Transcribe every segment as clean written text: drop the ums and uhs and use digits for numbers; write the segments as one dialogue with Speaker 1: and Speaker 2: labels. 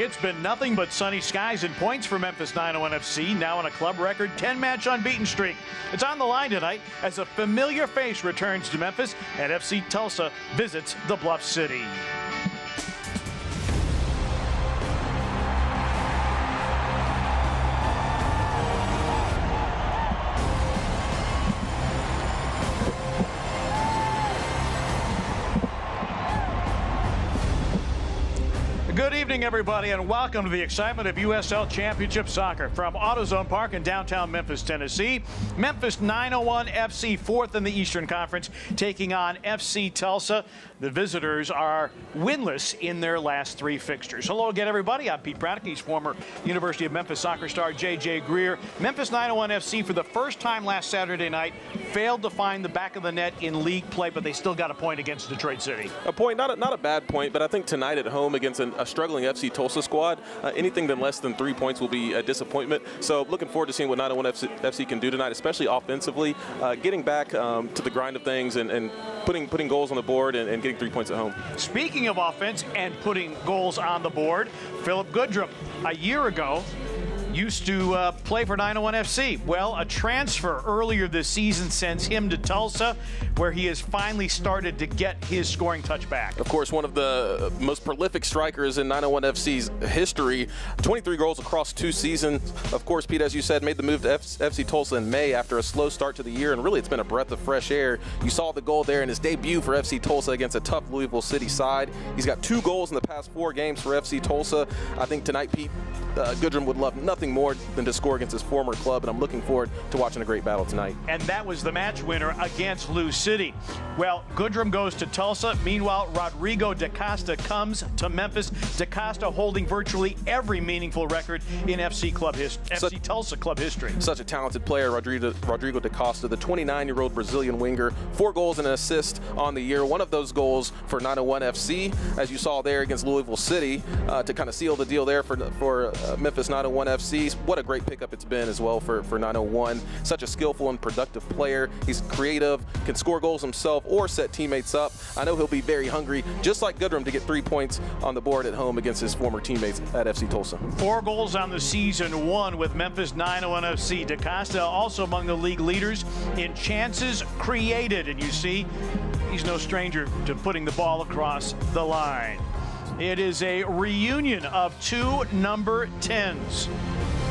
Speaker 1: It's been nothing but sunny skies and points for Memphis 901 FC, now on a club record 10-match unbeaten streak. It's on the line tonight as a familiar face returns to Memphis and FC Tulsa visits the Bluff City. Good evening, everybody, and welcome to the excitement of USL Championship soccer. From AutoZone Park in downtown Memphis, Tennessee, Memphis 901 FC, fourth in the Eastern Conference, taking on FC Tulsa. The visitors are winless in their last three fixtures. Hello again, everybody. I'm Pete Braddock. He's former University of Memphis soccer star J.J. Greer. Memphis 901 FC, for the first time last Saturday night, failed to find the back of the net in league play, but they still got a point against Detroit City. A point, not a bad point, but I think tonight at home against a struggling FC Tulsa squad, anything than less than 3 points will be a disappointment. So looking forward to seeing what 901 FC can do tonight, especially offensively, getting back to the grind of things and putting goals on the board and getting 3 points at home. Speaking of offense and putting goals on the board, Philip Goodrum, a year ago, used to play for 901 FC. Well, a transfer earlier this season sends him to Tulsa, where he has finally started to get his scoring touch back. Of course, one of the most prolific strikers in 901 FC's history, 23 goals across 2 seasons. Of course, Pete, as you said, made the move to FC Tulsa in May after a slow start to the year, and really it's been a breath of fresh air. You saw the goal there in his debut for FC Tulsa against a tough Louisville City side. He's got 2 goals in the past 4 games for FC Tulsa. I think tonight, Pete, Goodrum would love nothing more than to score against his former club, and I'm looking forward to watching a great battle tonight. And that was the match winner against Lou City. Well, Goodrum goes to Tulsa. Meanwhile, Rodrigo DaCosta comes to Memphis. DaCosta holding virtually every meaningful record in FC Tulsa club history. Such a talented player, Rodrigo DaCosta, the 29-year-old Brazilian winger, 4 goals and an assist on the year. One of those goals for 901 FC, as you saw there against Louisville City, to kind of seal the deal there for Memphis 901 FC. What a great pickup it's been as well for 901. Such a skillful and productive player. He's creative, can score goals himself or set teammates up. I know he'll be very hungry, just like Goodrum, to get 3 points on the board at home against his former teammates at FC Tulsa. 4 goals on the season, 1 with Memphis 901 FC. DaCosta also among the league leaders in chances created, and you see, he's no stranger to putting the ball across the line. It is a reunion of 2 number 10s.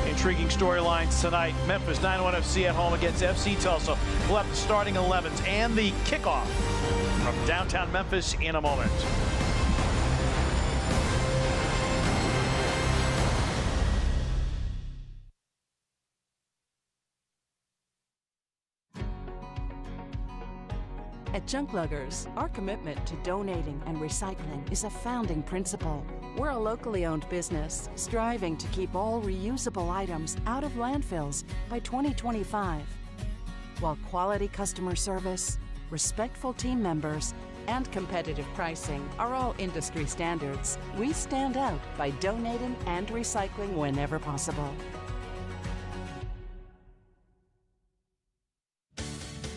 Speaker 1: Intriguing storylines tonight. Memphis 901 FC at home against FC Tulsa. We'll have the starting 11s and the kickoff from downtown Memphis in a moment.
Speaker 2: At Junk Luggers, our commitment to donating and recycling is a founding principle. We're a locally owned business, striving to keep all reusable items out of landfills by 2025. While quality customer service, respectful team members, and competitive pricing are all industry standards, we stand out by donating and recycling whenever possible.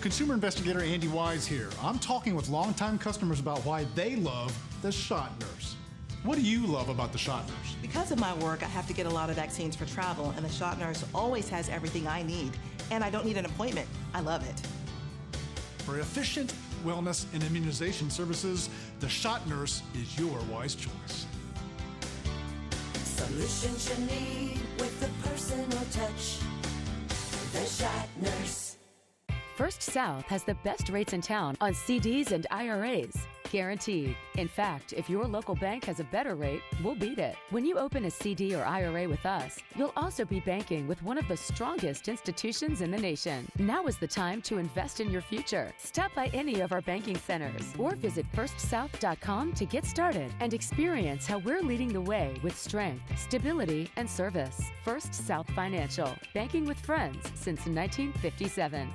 Speaker 3: Consumer investigator Andy Wise here. I'm talking with longtime customers about why they love the Shot Nurse. What do you love about the Shot Nurse?
Speaker 4: Because of my work, I have to get a lot of vaccines for travel, and the Shot Nurse always has everything I need, and I don't need an appointment. I love it.
Speaker 3: For efficient wellness and immunization services, the Shot Nurse is your wise choice.
Speaker 5: Solutions you need with the personal touch. The Shot Nurse.
Speaker 6: First South has the best rates in town on CDs and IRAs. Guaranteed. In fact, if your local bank has a better rate, we'll beat it. When you open a CD or IRA with us, you'll also be banking with one of the strongest institutions in the nation. Now is the time to invest in your future. Stop by any of our banking centers or visit firstsouth.com to get started and experience how we're leading the way with strength, stability, and service. First South Financial. Banking with friends since 1957.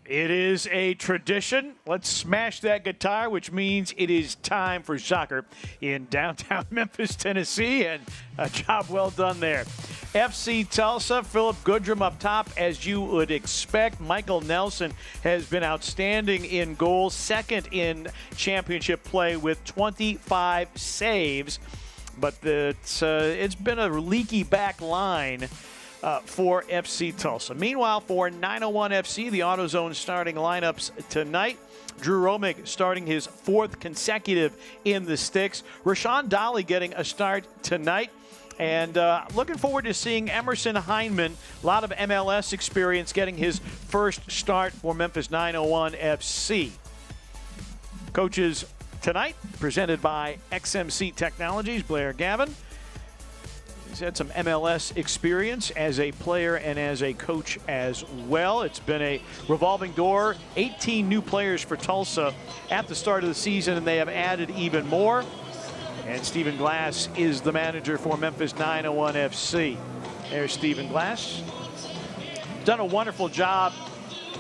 Speaker 1: It is a tradition. Let's smash that guitar, which means it is time for soccer in downtown Memphis, Tennessee, and a job well done there. FC Tulsa, Philip Goodrum up top, as you would expect. Michael Nelson has been outstanding in goals, second in championship play with 25 saves. But it's been a leaky back line for FC Tulsa. Meanwhile, for 901 FC, the AutoZone starting lineups tonight. Drew Romig starting his 4th consecutive in the sticks. Rashawn Dolly getting a start tonight. And looking forward to seeing Emerson Heineman, a lot of MLS experience, getting his first start for Memphis 901 FC. Coaches tonight, presented by XMC Technologies, Blair Gavin. He's had some MLS experience as a player and as a coach as well. It's been a revolving door. 18 new players for Tulsa at the start of the season, and they have added even more. And Stephen Glass is the manager for Memphis 901 FC. There's Stephen Glass. Done a wonderful job,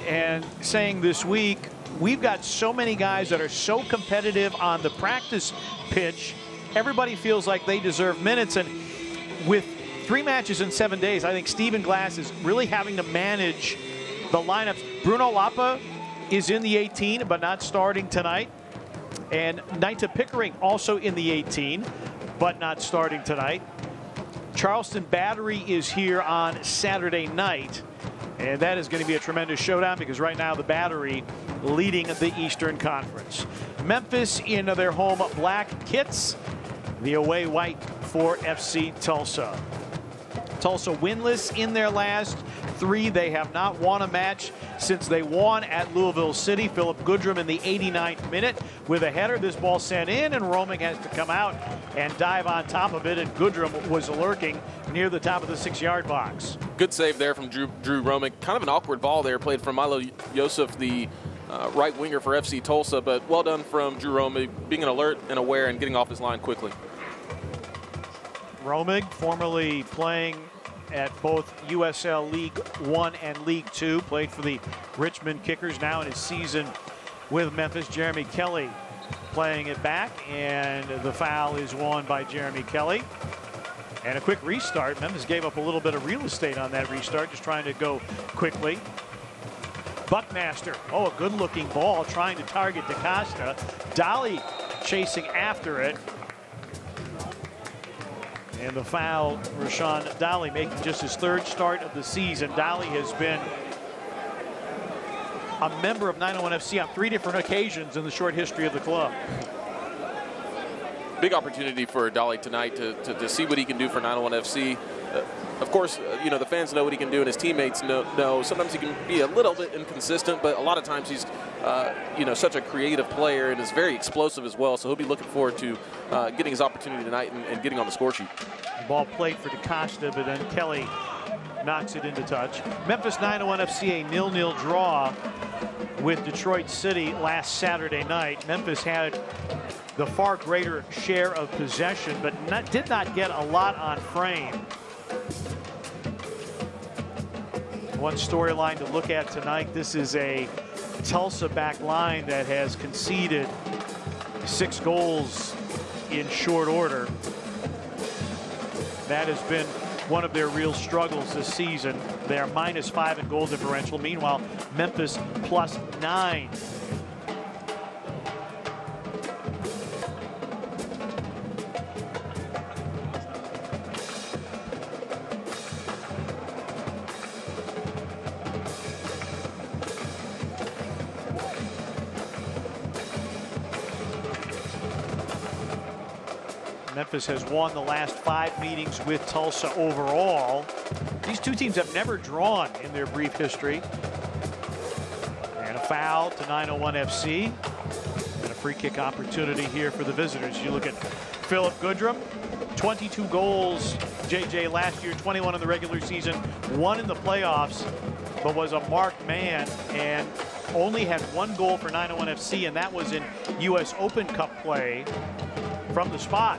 Speaker 1: and saying this week, we've got so many guys that are so competitive on the practice pitch. Everybody feels like they deserve minutes, and with 3 matches in 7 days, I think Stephen Glass is really having to manage the lineups. Bruno Lapa is in the 18, but not starting tonight. And Nita Pickering also in the 18, but not starting tonight. Charleston Battery is here on Saturday night. And that is going to be a tremendous showdown because right now the Battery leading the Eastern Conference. Memphis in their home black kits. The away white for FC Tulsa. Tulsa winless in their last 3. They have not won a match since they won at Louisville City. Philip Goodrum in the 89th minute with a header. This ball sent in, and Romig has to come out and dive on top of it, and Goodrum was lurking near the top of the 6-yard box.
Speaker 7: Good save there from Drew Romig. Kind of an awkward ball there, played from Milo Yosef, the right winger for FC Tulsa, but well done from Drew Romig, being alert and aware and getting off his line quickly.
Speaker 1: Romig, formerly playing at both USL League One and League Two, played for the Richmond Kickers, now in his season with Memphis. Jeremy Kelly playing it back, and the foul is won by Jeremy Kelly. And a quick restart. Memphis gave up a little bit of real estate on that restart, just trying to go quickly. Buckmaster, a good-looking ball, trying to target DaCosta. Dolly chasing after it. And the foul, Rashawn Dolly making just his 3rd start of the season. Dolly has been a member of 901 FC on 3 different occasions in the short history of the club.
Speaker 7: Big opportunity for Dolly tonight to see what he can do for 901 FC. Of course, the fans know what he can do, and his teammates know. Sometimes he can be a little bit inconsistent, but a lot of times he's, such a creative player and is very explosive as well. So he'll be looking forward to getting his opportunity tonight and getting on the score sheet.
Speaker 1: The ball played for DaCosta, but then Kelly knocks it into touch. Memphis 901 FC a 0-0 draw with Detroit City last Saturday night. Memphis had the far greater share of possession, but did not get a lot on frame. One storyline to look at tonight, this is a Tulsa back line that has conceded 6 goals in short order. That has been one of their real struggles this season. They are -5 in goal differential. Meanwhile, Memphis +9. Memphis has won the last 5 meetings with Tulsa overall. These 2 teams have never drawn in their brief history. And a foul to 901 FC. And a free kick opportunity here for the visitors. You look at Philip Goodrum, 22 goals, JJ, last year, 21 in the regular season, 1 in the playoffs, but was a marked man and only had 1 goal for 901 FC, and that was in U.S. Open Cup play from the spot.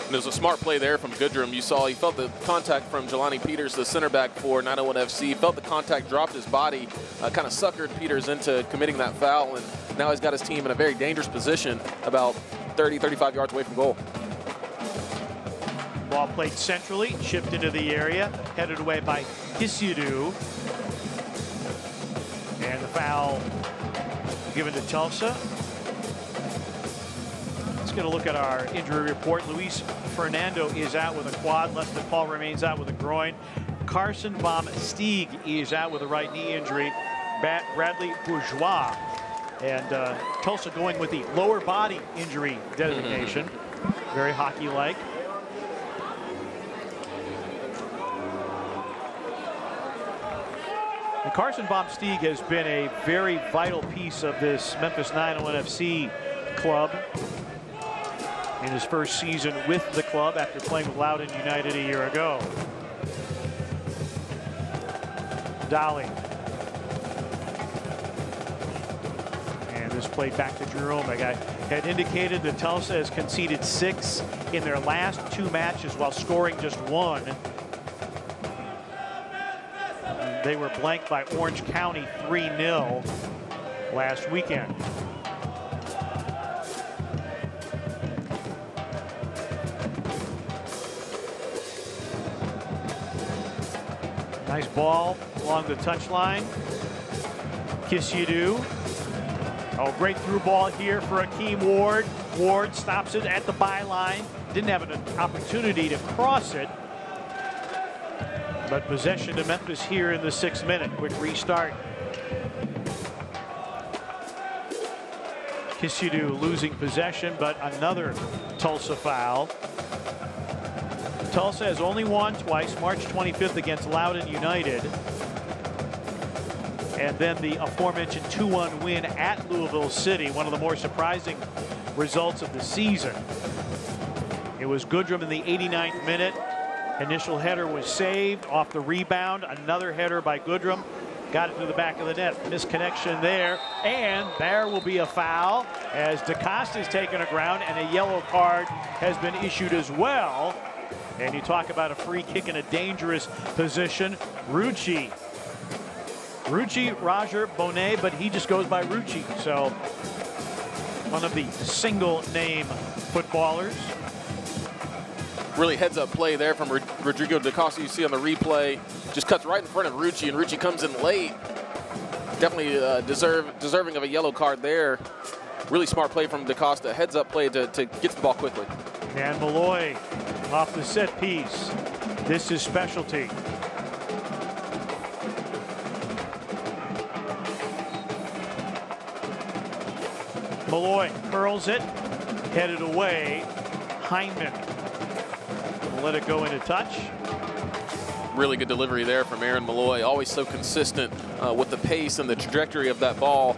Speaker 7: And it was a smart play there from Goodrum. You saw he felt the contact from Jelani Peters, the center back for 901 FC. Felt the contact, dropped his body, kind of suckered Peters into committing that foul, and now he's got his team in a very dangerous position about 30, 35 yards away from goal.
Speaker 1: Ball played centrally, chipped into the area, headed away by Hisidu. And the foul given to Tulsa. get a look at our injury report. Luis Fernando is out with a quad. Leslie Paul remains out with a groin. Carson Baum Stieg is out with a right knee injury. Bradley Bourgeois. And Tulsa going with the lower body injury designation. Very hockey-like. And Carson Baum Stieg has been a very vital piece of this Memphis 901 FC club in his first season with the club after playing with Loudoun United a year ago. Dolly. And this played back to Jerome. I had indicated that Tulsa has conceded 6 in their last 2 matches while scoring just 1. They were blanked by Orange County 3-0 last weekend. Nice ball along the touchline. Kiss you do. Oh, great through ball here for Akeem Ward. Ward stops it at the byline. Didn't have an opportunity to cross it. But possession to Memphis here in the 6th minute. Quick restart. Kisudu losing possession, but another Tulsa foul. Tulsa has only won twice, March 25th against Loudoun United. And then the aforementioned 2-1 win at Louisville City, one of the more surprising results of the season. It was Goodrum in the 89th minute. Initial header was saved off the rebound. Another header by Goodrum. Got it to the back of the net. Misconnection there. And there will be a foul as DaCosta is taken aground and a yellow card has been issued as well. And you talk about a free kick in a dangerous position. Rucci Roger Bonet, but he just goes by Rucci. So one of the single name footballers.
Speaker 7: Really heads up play there from Rodrigo DaCosta. You see on the replay, just cuts right in front of Rucci, and Rucci comes in late. Definitely deserving of a yellow card there. Really smart play from DaCosta. Heads up play to get to the ball quickly.
Speaker 1: And Malloy off the set piece. This is specialty. Malloy curls it, headed away. Hyndman will let it go into touch.
Speaker 7: Really good delivery there from Aaron Malloy. Always so consistent with the pace and the trajectory of that ball.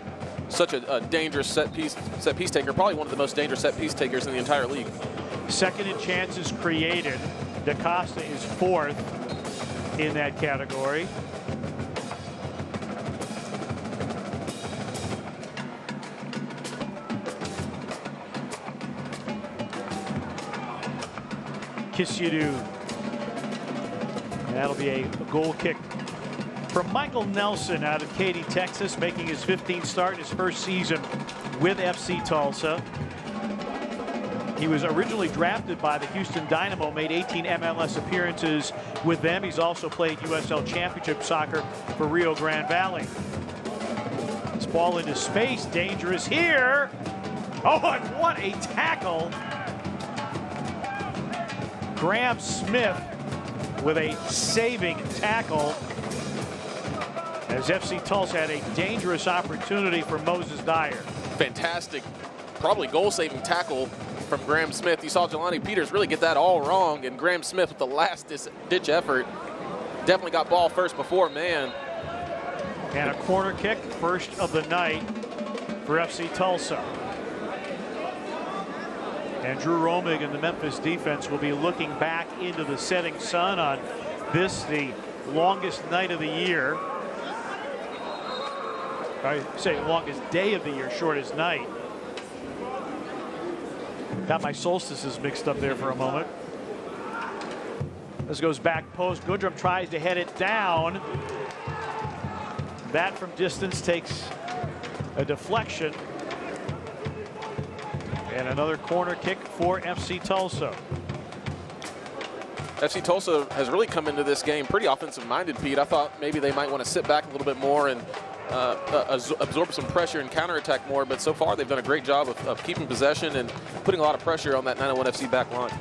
Speaker 7: Such a dangerous set piece taker. Probably one of the most dangerous set piece takers in the entire league.
Speaker 1: Second in chances created. DaCosta is 4th in that category. Kisudu. That'll be a goal kick from Michael Nelson out of Katy, Texas, making his 15th start in his first season with FC Tulsa. He was originally drafted by the Houston Dynamo, made 18 MLS appearances with them. He's also played USL Championship soccer for Rio Grande Valley. This ball into space, dangerous here. Oh, and what a tackle. Graham Smith with a saving tackle as FC Tulsa had a dangerous opportunity for Moses Dyer.
Speaker 7: Fantastic, probably goal-saving tackle from Graham Smith. You saw Jelani Peters really get that all wrong, and Graham Smith with the last-ditch effort definitely got ball first before man.
Speaker 1: And a corner kick, first of the night for FC Tulsa. And Drew Romig and the Memphis defense will be looking back into the setting sun on this, the longest night of the year. I say longest day of the year, shortest night. Got my solstices mixed up there for a moment. This goes back post. Goodrum tries to head it down. That from distance takes a deflection. And another corner kick for FC Tulsa.
Speaker 7: FC Tulsa has really come into this game pretty offensive-minded, Pete. I thought maybe they might want to sit back a little bit more and absorb some pressure and counterattack more, but so far they've done a great job of keeping possession and putting a lot of pressure on that 901 FC back line.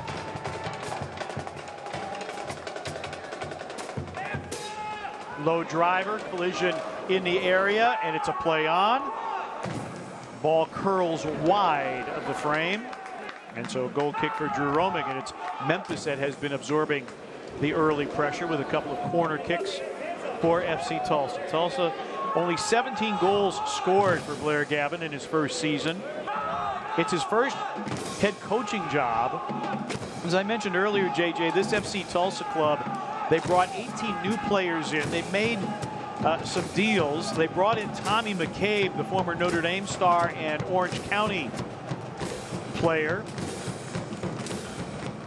Speaker 1: Low driver, collision in the area, and it's a play on. Ball curls wide of the frame, and so a goal kick for Drew Romig, and it's Memphis that has been absorbing the early pressure with a couple of corner kicks for FC Tulsa. Tulsa, only 17 goals scored for Blair Gavin in his first season. It's his first head coaching job. As I mentioned earlier, JJ, this FC Tulsa club, they brought 18 new players in. They made some deals. They brought in Tommy McCabe, the former Notre Dame star and Orange County player.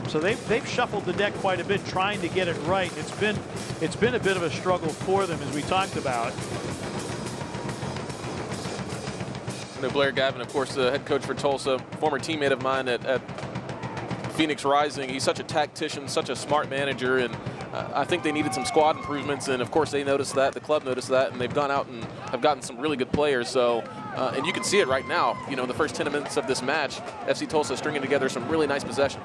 Speaker 1: So they've shuffled the deck quite a bit, trying to get it right. It's been a bit of a struggle for them, as we talked about.
Speaker 7: Blair Gavin, of course, the head coach for Tulsa, former teammate of mine at Phoenix Rising. He's such a tactician, such a smart manager, and I think they needed some squad improvements, and of course they noticed that, the club noticed that, and they've gone out and have gotten some really good players. So, and you can see it right now, you know, in the first 10 minutes of this match, FC Tulsa stringing together some really nice possession.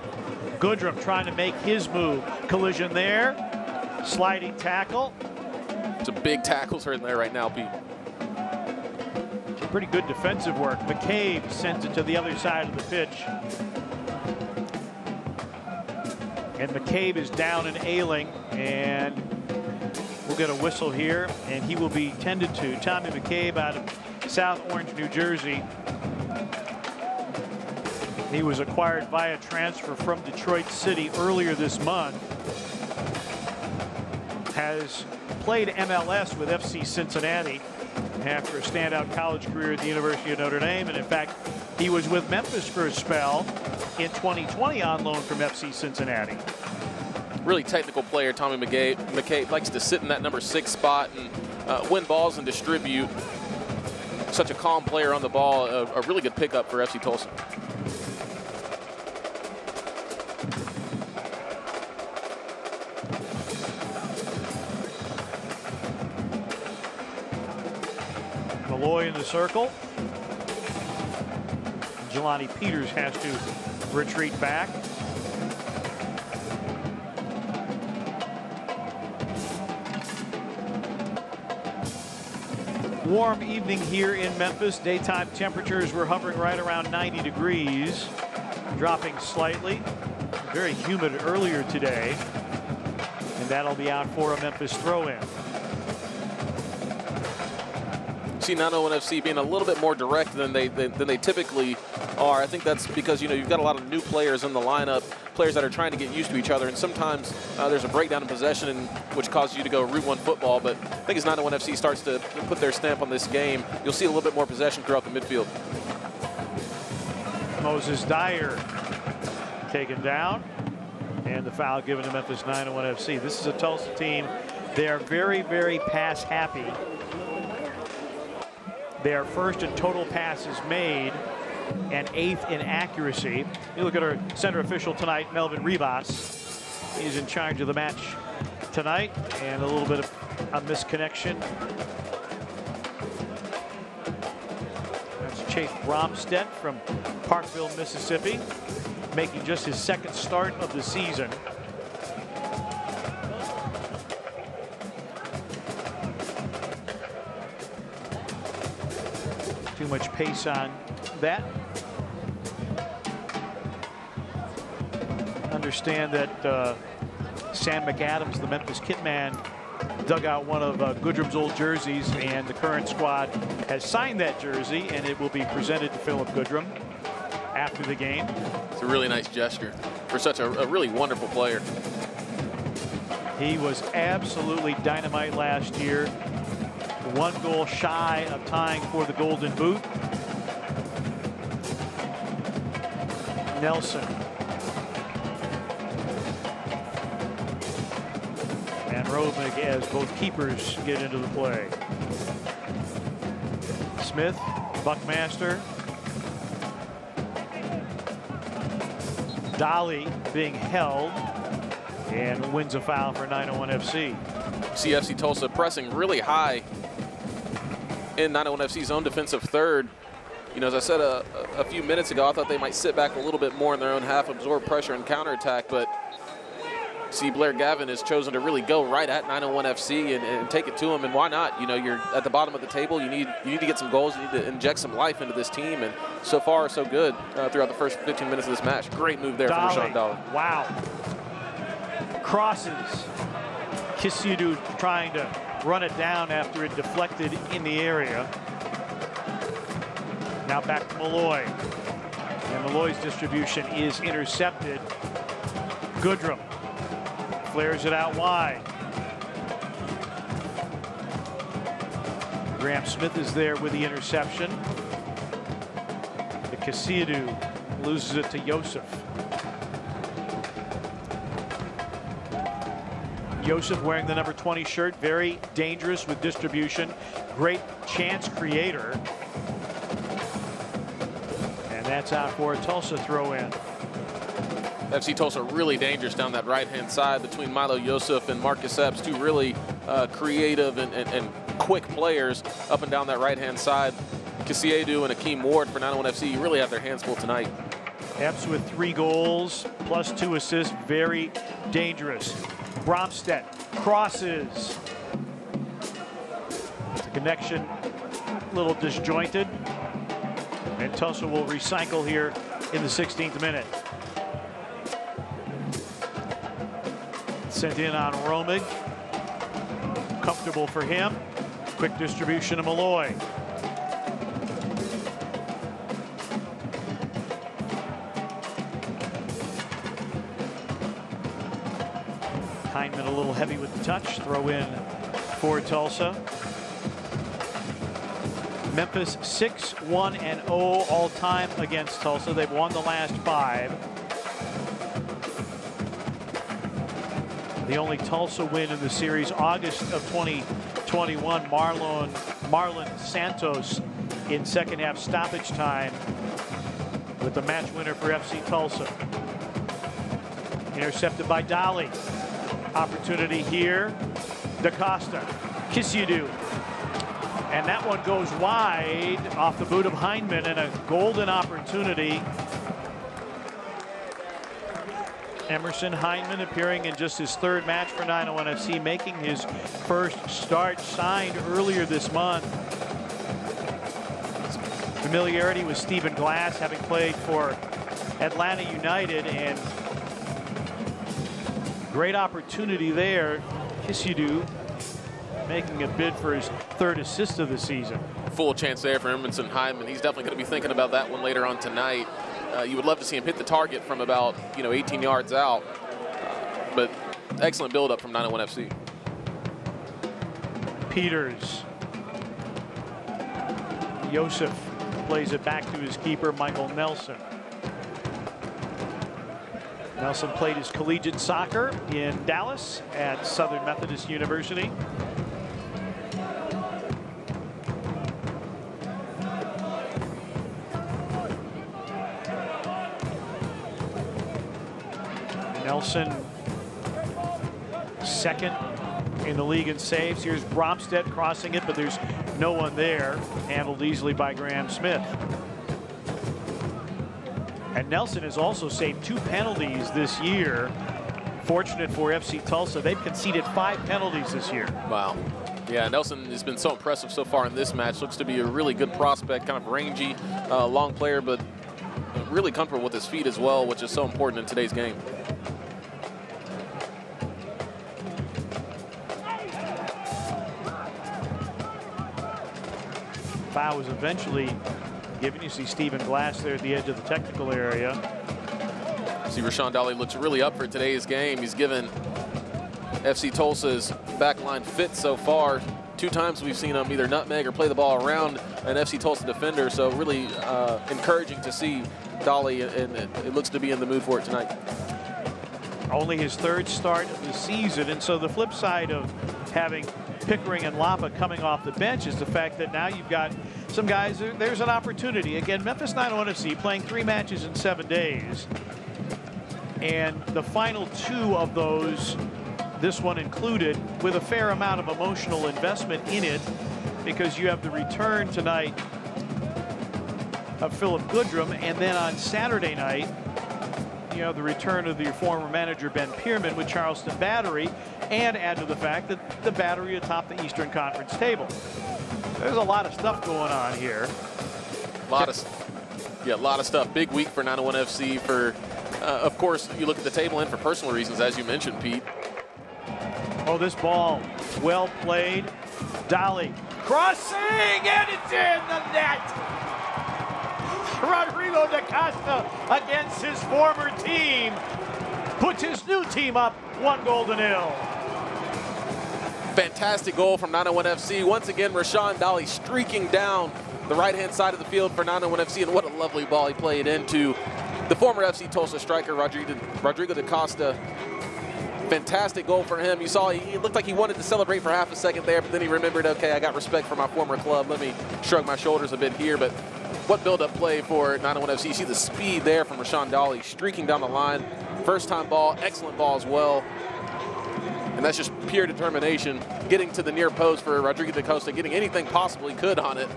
Speaker 1: Goodrum trying to make his move. Collision there, sliding tackle.
Speaker 7: Some big tackles right there right now, Pete.
Speaker 1: Pretty good defensive work. McCabe sends it to the other side of the pitch. And McCabe is down and ailing, and we'll get a whistle here, and he will be tended to. Tommy McCabe out of South Orange, New Jersey. He was acquired via transfer from Detroit City earlier this month. Has played MLS with FC Cincinnati after a standout college career at the University of Notre Dame, and in fact he was with Memphis for a spell in 2020 on loan from FC Cincinnati.
Speaker 7: Really technical player, Tommy McCabe likes to sit in that number 6 spot and win balls and distribute. Such a calm player on the ball, a really good pickup for FC Tulsa.
Speaker 1: Malloy in the circle. Jelani Peters has to retreat back. Warm evening here in Memphis. Daytime temperatures were hovering right around 90 degrees, dropping slightly. Very humid earlier today, and that'll be out for a Memphis throw-in.
Speaker 7: See 901 FC being a little bit more direct than they typically are. I think that's because, you know, you've got a lot of new players in the lineup, players that are trying to get used to each other, and sometimes there's a breakdown in possession which causes you to go Route 1 football. But I think as 901 FC starts to put their stamp on this game, you'll see a little bit more possession throughout the midfield.
Speaker 1: Moses Dyer taken down, and the foul given to Memphis 901 FC. This is a Tulsa team. They are very, very pass happy. They are first in total passes made and 8th in accuracy. You look at our center official tonight, Melvin Ribas. He's in charge of the match tonight, and a little bit of a misconnection. That's Chase Bromstead from Parkville, Mississippi, making just his 2nd start of the season. Too much pace on that. Understand that Sam McAdams, the Memphis Kitman, dug out one of Goodrum's old jerseys, and the current squad has signed that jersey, and it will be presented to Philip Goodrum after the game.
Speaker 7: It's a really nice gesture for such a really wonderful player.
Speaker 1: He was absolutely dynamite last year. 1 goal shy of tying for the Golden Boot. Nelson. And Romig as both keepers get into the play. Smith, Buckmaster. Dolly being held and wins a foul for 901 FC.
Speaker 7: See FC Tulsa pressing really high in 901 FC's own defensive third. You know, as I said a few minutes ago, I thought they might sit back a little bit more in their own half, absorb pressure and counterattack, but see, Blair Gavin has chosen to really go right at 901 FC and take it to them, and why not? You know, you're at the bottom of the table. You need to get some goals. You need to inject some life into this team, and so far, so good throughout the first 15 minutes of this match. Great move there from Rashawn Dolly. Wow.
Speaker 1: Crosses. Kisidu trying to run it down after it deflected in the area. Now back to Malloy. And Malloy's distribution is intercepted. Goodrum flares it out wide. Graham Smith is there with the interception. The Kisidu loses it to Yosef. Yosef wearing the number 20 shirt, very dangerous with distribution, great chance creator. And that's out for a Tulsa throw in.
Speaker 7: FC Tulsa really dangerous down that right-hand side between Milo Yosef and Marcus Epps, two really creative and quick players up and down that right-hand side. Kisiedu and Akeem Ward for 901 FC really have their hands full tonight.
Speaker 1: Epps with 3 goals plus 2 assists, very dangerous. Bromstead crosses. The connection a little disjointed. And Tulsa will recycle here in the 16th minute. Sent in on Romig. Comfortable for him. Quick distribution to Malloy. Hyndman a little heavy with the touch. Throw in for Tulsa. Memphis 6-1-0 all time against Tulsa. They've won the last 5. The only Tulsa win in the series, August of 2021, Marlon Santos in second half stoppage time with the match winner for FC Tulsa. Intercepted by Dolly. Opportunity here. DaCosta. Kisidu. And that one goes wide off the boot of Hyndman, and a golden opportunity. Emerson Hyndman appearing in just his 3rd match for 901 FC, making his first start, signed earlier this month. Familiarity with Stephen Glass, having played for Atlanta United, and great opportunity there. Kisidu making a bid for his 3rd assist of the season.
Speaker 7: Full chance there for Emerson Hyndman. He's definitely going to be thinking about that one later on tonight. You would love to see him hit the target from about 18 yards out, but excellent build-up from 901 FC.
Speaker 1: Peters. Yosef plays it back to his keeper, Michael Nelson. Nelson played his collegiate soccer in Dallas at Southern Methodist University. Nelson, second in the league in saves. Here's Bromstead crossing it, but there's no one there. Handled easily by Graham Smith. And Nelson has also saved 2 penalties this year. Fortunate for FC Tulsa, they've conceded 5 penalties this year.
Speaker 7: Wow. Yeah, Nelson has been so impressive so far in this match. Looks to be a really good prospect, kind of rangy, long player, but really comfortable with his feet as well, which is so important in today's game.
Speaker 1: Foul was eventually given. You see Stephen Glass there at the edge of the technical area.
Speaker 7: See, Rashawn Dolly looks really up for today's game. He's given FC Tulsa's backline fit so far. 2 times we've seen him either nutmeg or play the ball around an FC Tulsa defender, so really encouraging to see Dolly, and it looks to be in the mood for it tonight.
Speaker 1: Only his 3rd start of the season, and so the flip side of having Pickering and Lapa coming off the bench is the fact that now you've got some guys, there's an opportunity. Again, Memphis 901 FC playing 3 matches in 7 days. And the final 2 of those, this one included, with a fair amount of emotional investment in it. because you have the return tonight of Philip Goodrum, and then on Saturday night, you have the return of your former manager Ben Pierman with Charleston Battery, and add to the fact that the Battery atop the Eastern Conference table. There's a lot of stuff going on here.
Speaker 7: A lot of stuff. Big week for 901 FC. For, of course, you look at the table and for personal reasons, as you mentioned, Pete.
Speaker 1: Oh, this ball, well played. Dolly crossing, and it's in the net. Rodrigo da Costa against his former team puts his new team up 1-0.
Speaker 7: Fantastic goal from 901 FC. Once again, Rashawn Dolly streaking down the right-hand side of the field for 901 FC, and what a lovely ball he played into the former FC Tulsa striker, Rodrigo da Costa. Fantastic goal for him. You saw he looked like he wanted to celebrate for half a second there, but then he remembered, okay, I got respect for my former club. Let me shrug my shoulders a bit here. But what build-up play for 901 FC. You see the speed there from Rashawn Dolly streaking down the line. First-time ball, excellent ball as well. And that's just pure determination, getting to the near post for Rodrigo da Costa, getting anything possible he could on it.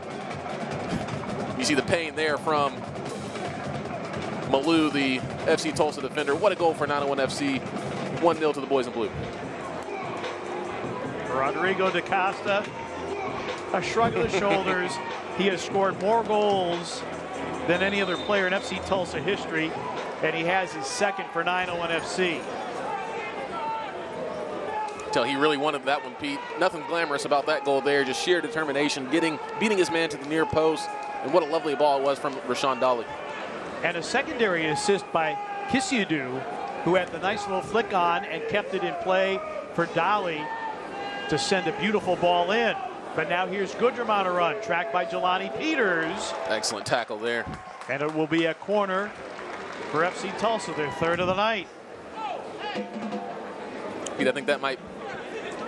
Speaker 7: You see the pain there from Malou, the FC Tulsa defender. What a goal for 901 FC. 1-0 to the boys in blue.
Speaker 1: Rodrigo da Costa, a shrug of the shoulders. He has scored more goals than any other player in FC Tulsa history, and he has his second for 901 FC.
Speaker 7: Tell he really wanted that one, Pete. Nothing glamorous about that goal there, just sheer determination, beating his man to the near post, and what a lovely ball it was from Rashawn Dolly.
Speaker 1: And a secondary assist by Kisiadu, who had the nice little flick on and kept it in play for Dolly to send a beautiful ball in. But now here's Goodrum on a run, tracked by Jelani Peters.
Speaker 7: Excellent tackle there.
Speaker 1: And it will be a corner for FC Tulsa, their third of the night.
Speaker 7: Pete, I think that might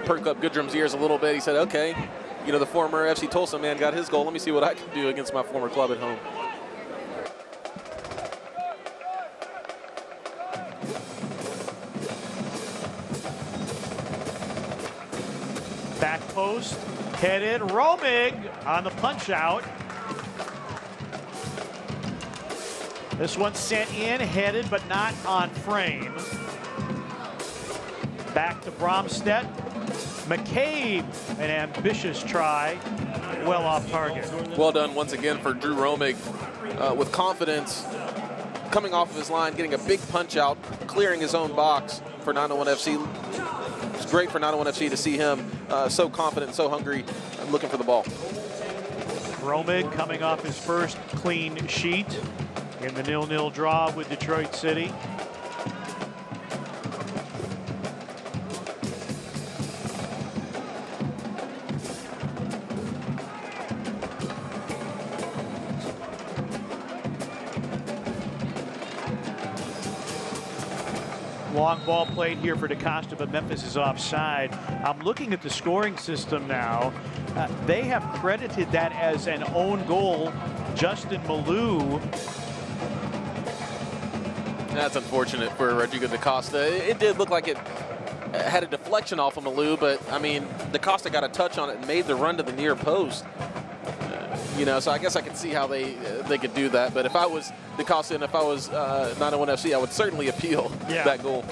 Speaker 7: perk up Goodrum's ears a little bit. He said, okay, you know, the former FC Tulsa man got his goal. Let me see what I can do against my former club at home.
Speaker 1: Back post, headed, Romig on the punch out. This one sent in, headed, but not on frame. Back to Bromstedt. McCabe, an ambitious try, well off target.
Speaker 7: Well done once again for Drew Romig with confidence, coming off of his line, getting a big punch out, clearing his own box for 901 FC. It's great for 901 FC to see him so confident, so hungry, and looking for the ball.
Speaker 1: Romig coming off his first clean sheet in the 0-0 draw with Detroit City. Long ball played here for DaCosta, but Memphis is offside. I'm looking at the scoring system now. They have credited that as an own goal. Justin Malou.
Speaker 7: That's unfortunate for Rodrigo DaCosta. It did look like it had a deflection off of Malou, but I mean, DaCosta got a touch on it and made the run to the near post. You know, so I guess I could see how they could do that. But if I was DaCosta and if I was 901 FC, I would certainly appeal that goal.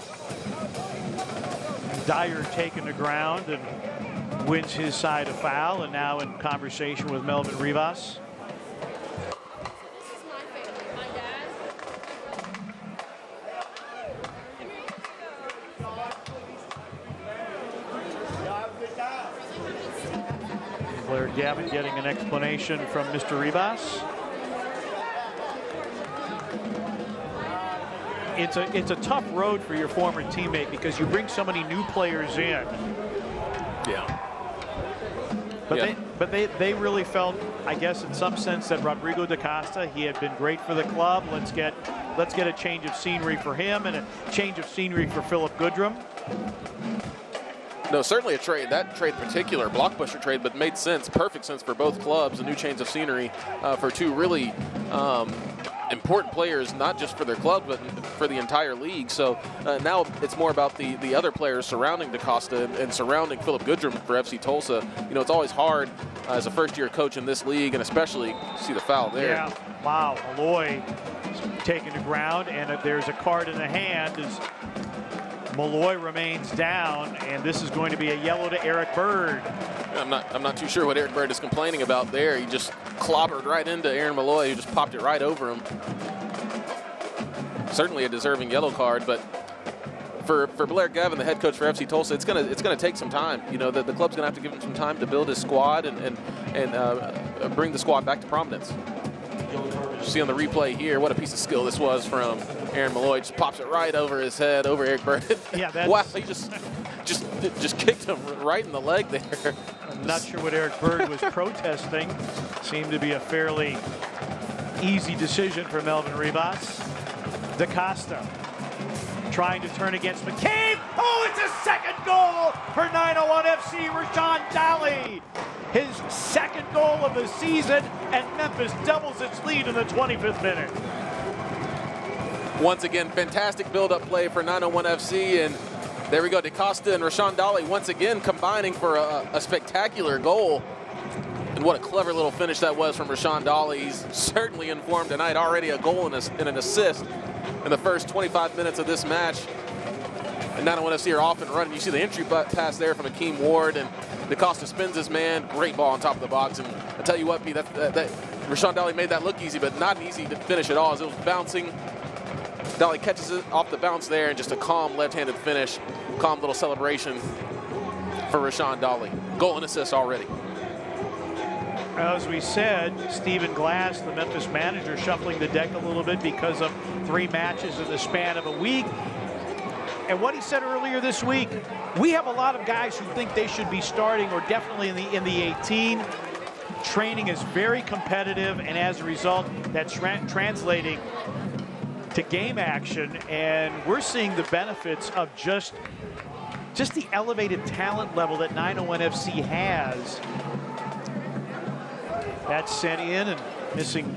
Speaker 1: Dyer taking the ground and wins his side a foul, and now in conversation with Melvin Rivas. Blair Gavin getting an explanation from Mr. Rivas. It's a tough road for your former teammate because you bring so many new players in.
Speaker 7: Yeah.
Speaker 1: But they really felt, I guess, in some sense, that Rodrigo DaCosta, he had been great for the club. Let's get a change of scenery for him and a change of scenery for Philip Goodrum.
Speaker 7: No, certainly a trade. That trade in particular, blockbuster trade, but made sense, perfect sense for both clubs. A new change of scenery for two really important players, not just for their club, but for the entire league. So now it's more about the other players surrounding DaCosta and surrounding Philip Goodrum for FC Tulsa. You know, it's always hard as a first-year coach in this league, and especially see the foul there.
Speaker 1: Yeah, wow, Malloy taken to ground, and there's a card in the hand as Malloy remains down, and this is going to be a yellow to Eric Bird.
Speaker 7: I'm not too sure what Eric Bird is complaining about there. He just clobbered right into Aaron Malloy, who just popped it right over him. Certainly a deserving yellow card, but for Blair Gavin, the head coach for FC Tulsa, it's gonna take some time. You know, the club's gonna have to give him some time to build his squad and bring the squad back to prominence. You see on the replay here what a piece of skill this was from Aaron Malloy. Just pops it right over his head, over Eric Bird.
Speaker 1: Yeah, that's...
Speaker 7: Wow, he just kicked him right in the leg there.
Speaker 1: I'm not sure what Eric Bird was protesting. Seemed to be a fairly easy decision for Melvin Ribas. DaCosta trying to turn against McCabe. Oh, it's a second goal for 901 FC, Rashawn Daly. His second goal of the season, and Memphis doubles its lead in the 25th minute.
Speaker 7: Once again, fantastic build-up play for 901 FC, and there we go. DaCosta and Rashawn Daly once again combining for a spectacular goal. And what a clever little finish that was from Rashawn Daly. He's certainly informed tonight. Already a goal and an assist in the first 25 minutes of this match. And 901 FC are off and running. You see the entry pass there from Akeem Ward, and DaCosta spins his man. Great ball on top of the box. And I tell you what, Pete, that Rashawn Daly made that look easy, but not easy to finish at all as it was bouncing. Daly catches it off the bounce there, and just a calm left-handed finish. Calm little celebration for Rashawn Daly. Goal and assist already.
Speaker 1: As we said, Stephen Glass, the Memphis manager, shuffling the deck a little bit because of 3 matches in the span of a week. And what he said earlier this week, we have a lot of guys who think they should be starting or definitely in the 18. Training is very competitive, and as a result, that's translating to game action, and we're seeing the benefits of just the elevated talent level that 901 FC has. That's sent in and missing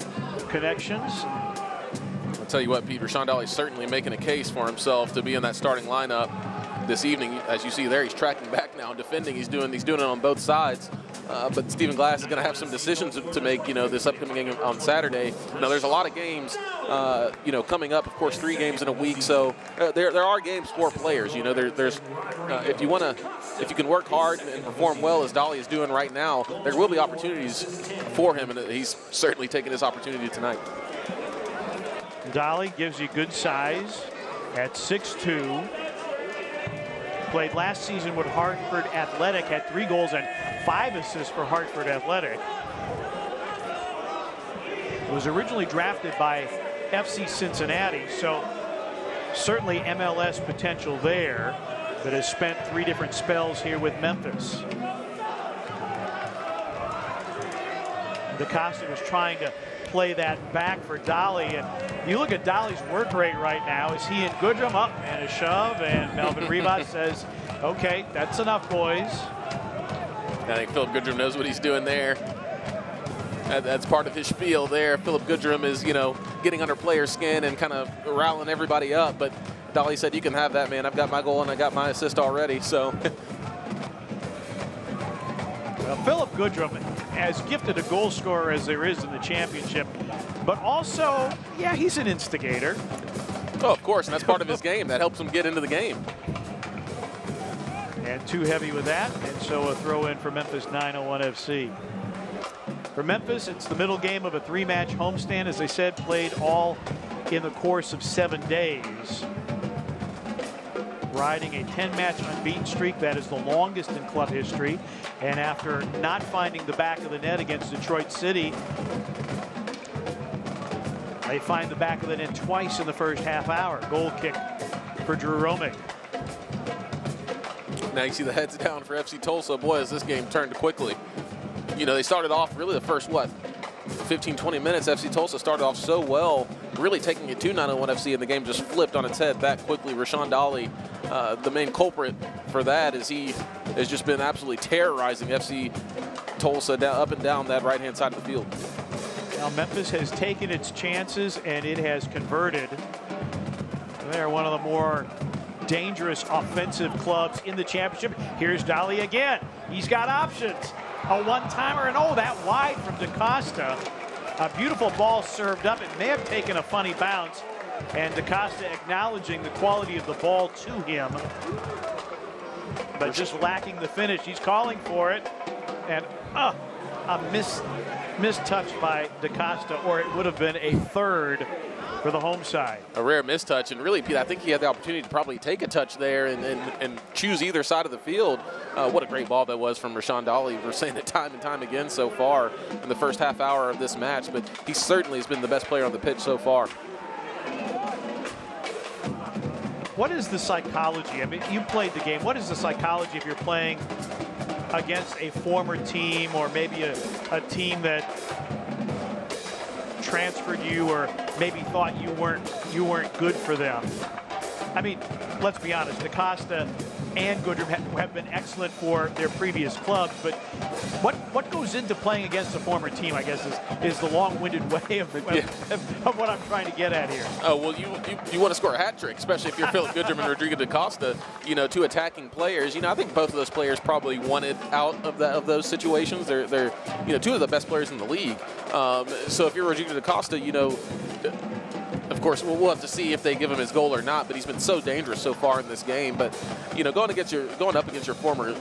Speaker 1: connections.
Speaker 7: I'll tell you what, Pete, Rashawn Daly is certainly making a case for himself to be in that starting lineup this evening. As you see there, he's tracking back now and defending. He's doing it on both sides. But Stephen Glass is going to have some decisions to make, you know, this upcoming game on Saturday. Now, there's a lot of games, you know, coming up. Of course, 3 games in a week. So there are games for players. You know, there's if you can work hard and perform well as Daly is doing right now, there will be opportunities for him, and he's certainly taking his opportunity tonight.
Speaker 1: Daly gives you good size at 6'2". Played last season with Hartford Athletic, had 3 goals and 5 assists for Hartford Athletic. Was originally drafted by FC Cincinnati, so certainly MLS potential there, but has spent 3 different spells here with Memphis. DaCosta was trying to play that back for Daly, and you look at Daly's work rate right now. Is he and Goodrum up and a shove, and Melvin Ribas says, okay, that's enough, boys.
Speaker 7: I think Philip Goodrum knows what he's doing there. That's part of his spiel there. Philip Goodrum is, you know, getting under players' skin and kind of rallying everybody up, but Daly said, you can have that, man. I've got my goal and I got my assist already, so.
Speaker 1: Well, Philip Goodrum, as gifted a goal scorer as there is in the championship, but also, yeah, he's an instigator.
Speaker 7: Oh, of course, and that's part of his game. That helps him get into the game.
Speaker 1: And too heavy with that, and so a throw in for Memphis 901 FC. For Memphis, it's the middle game of a 3-match homestand, as I said, played all in the course of 7 days. Riding a 10-match unbeaten streak, that is the longest in club history. And after not finding the back of the net against Detroit City, they find the back of the net twice in the first half hour. Goal kick for Drew Romick.
Speaker 7: Now you see the heads down for FC Tulsa. Boy, has this game turned quickly. You know, they started off really the first, 15-20 minutes. FC Tulsa started off so well, really taking it to 901 FC, and the game just flipped on its head that quickly. Rashawn Daly, the main culprit for that, is he has just been absolutely terrorizing FC Tulsa up and down that right-hand side of the field.
Speaker 1: Now Memphis has taken its chances and it has converted. They're one of the more dangerous offensive clubs in the championship. Here's Dolly again. He's got options. A one-timer, and oh, that wide from DaCosta. A beautiful ball served up. It may have taken a funny bounce, and DaCosta acknowledging the quality of the ball to him, but just lacking the finish. He's calling for it, and a mistouch by DaCosta, or it would have been a third for the home side.
Speaker 7: A rare mistouch, and really, Pete, I think he had the opportunity to probably take a touch there and choose either side of the field. What a great ball that was from Rashawn Dolly. We're saying it time and time again so far in the first half hour of this match, but he certainly has been the best player on the pitch so far.
Speaker 1: What is the psychology? I mean, you played the game. What is the psychology if you're playing against a former team, or maybe a team that transferred you, or maybe thought you weren't good for them? I mean, let's be honest, DaCosta and Goodrum have been excellent for their previous clubs, but what goes into playing against a former team, I guess, is the long-winded way of what I'm trying to get at here.
Speaker 7: Oh, well, you want to score a hat trick, especially if you're Philip Goodrum and Rodrigo DaCosta, you know, two attacking players. You know, I think both of those players probably wanted out of those situations. They're you know, two of the best players in the league. So if you're Rodrigo DaCosta, you know, of course, we'll have to see if they give him his goal or not, but he's been so dangerous so far in this game. But, you know, going up against your former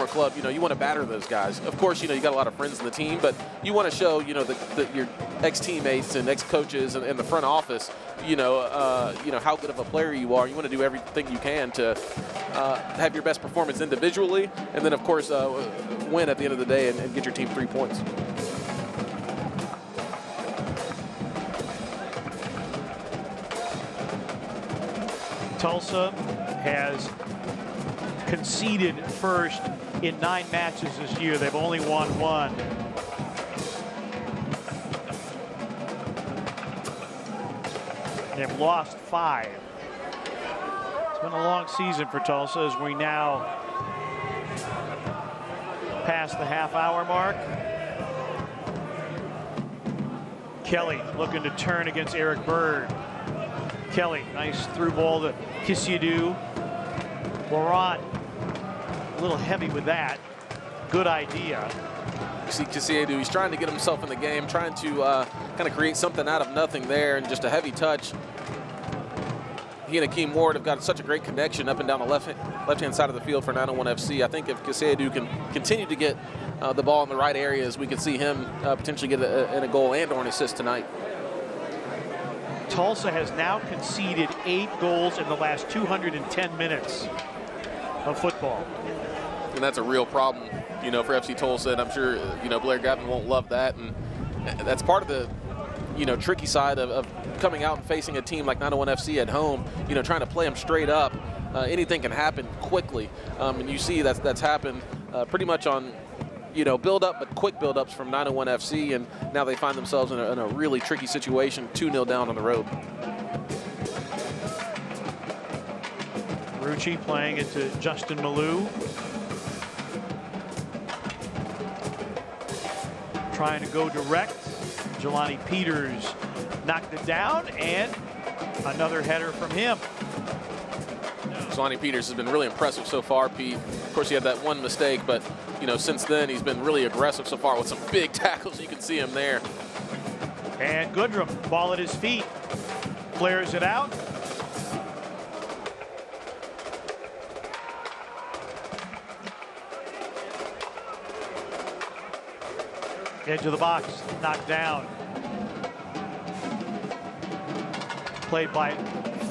Speaker 7: club, you know, you want to batter those guys. Of course, you know, you got a lot of friends in the team, but you want to show, you know, your ex-teammates and ex-coaches and the front office, you know, how good of a player you are. You want to do everything you can to have your best performance individually, and then, of course, win at the end of the day and get your team 3 points.
Speaker 1: Tulsa has conceded first in 9 matches this year. They've only won 1. They've lost 5. It's been a long season for Tulsa as we now pass the half-hour mark. Kelly looking to turn against Eric Bird. Kelly, nice through ball to Kisiadu. Laurent, a little heavy with that. Good idea.
Speaker 7: You see Kisiadu, he's trying to get himself in the game, trying to kind of create something out of nothing there, and just a heavy touch. He and Akeem Ward have got such a great connection up and down the left-hand side of the field for 901 FC. I think if Kisiadu can continue to get the ball in the right areas, we could see him potentially get a goal and or an assist tonight.
Speaker 1: Tulsa has now conceded 8 goals in the last 210 minutes of football.
Speaker 7: And that's a real problem, you know, for FC Tulsa, and I'm sure, you know, Blair Gavin won't love that. And that's part of the, you know, tricky side of coming out and facing a team like 901 FC at home, you know, trying to play them straight up. Anything can happen quickly. And you see that's happened pretty much on, you know, build-up, but quick build-ups from 901 FC, and now they find themselves in a really tricky situation, 2-0 down on the road.
Speaker 1: Rucci playing it to Justin Malou. Trying to go direct. Jelani Peters knocked it down, and another header from him.
Speaker 7: Jelani Peters has been really impressive so far, Pete. Of course, he had that one mistake, but, you know, since then he's been really aggressive so far with some big tackles. You can see him there.
Speaker 1: And Goodrum, ball at his feet, flares it out. Edge of the box, knocked down. Played by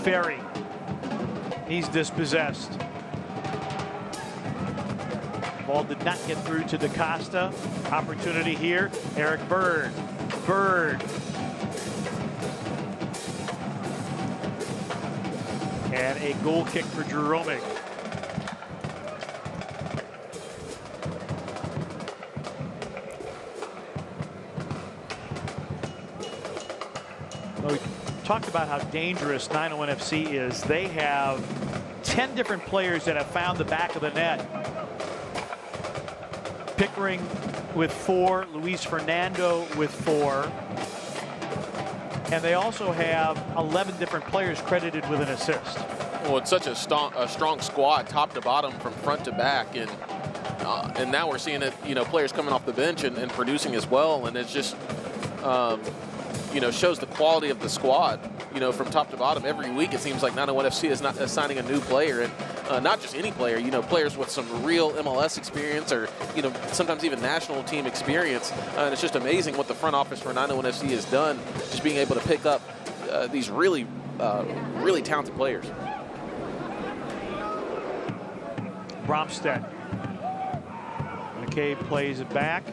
Speaker 1: Ferry. He's dispossessed. Ball did not get through to DaCosta. Opportunity here. Eric Bird. Bird. And a goal kick for Drew Romig. Well, we talked about how dangerous 901 FC is. They have 10 different players that have found the back of the net. Pickering with 4, Luis Fernando with 4. And they also have 11 different players credited with an assist.
Speaker 7: Well, it's such a strong squad, top to bottom, from front to back, and now we're seeing it. Players coming off the bench and producing as well, and it's just shows the quality of the squad. From top to bottom, every week it seems like 901 FC is not signing a new player, and not just any player. Players with some real MLS experience, or sometimes even national team experience. And it's just amazing what the front office for 901 FC has done, just being able to pick up these really talented players.
Speaker 1: Bromstead. McCabe plays it back.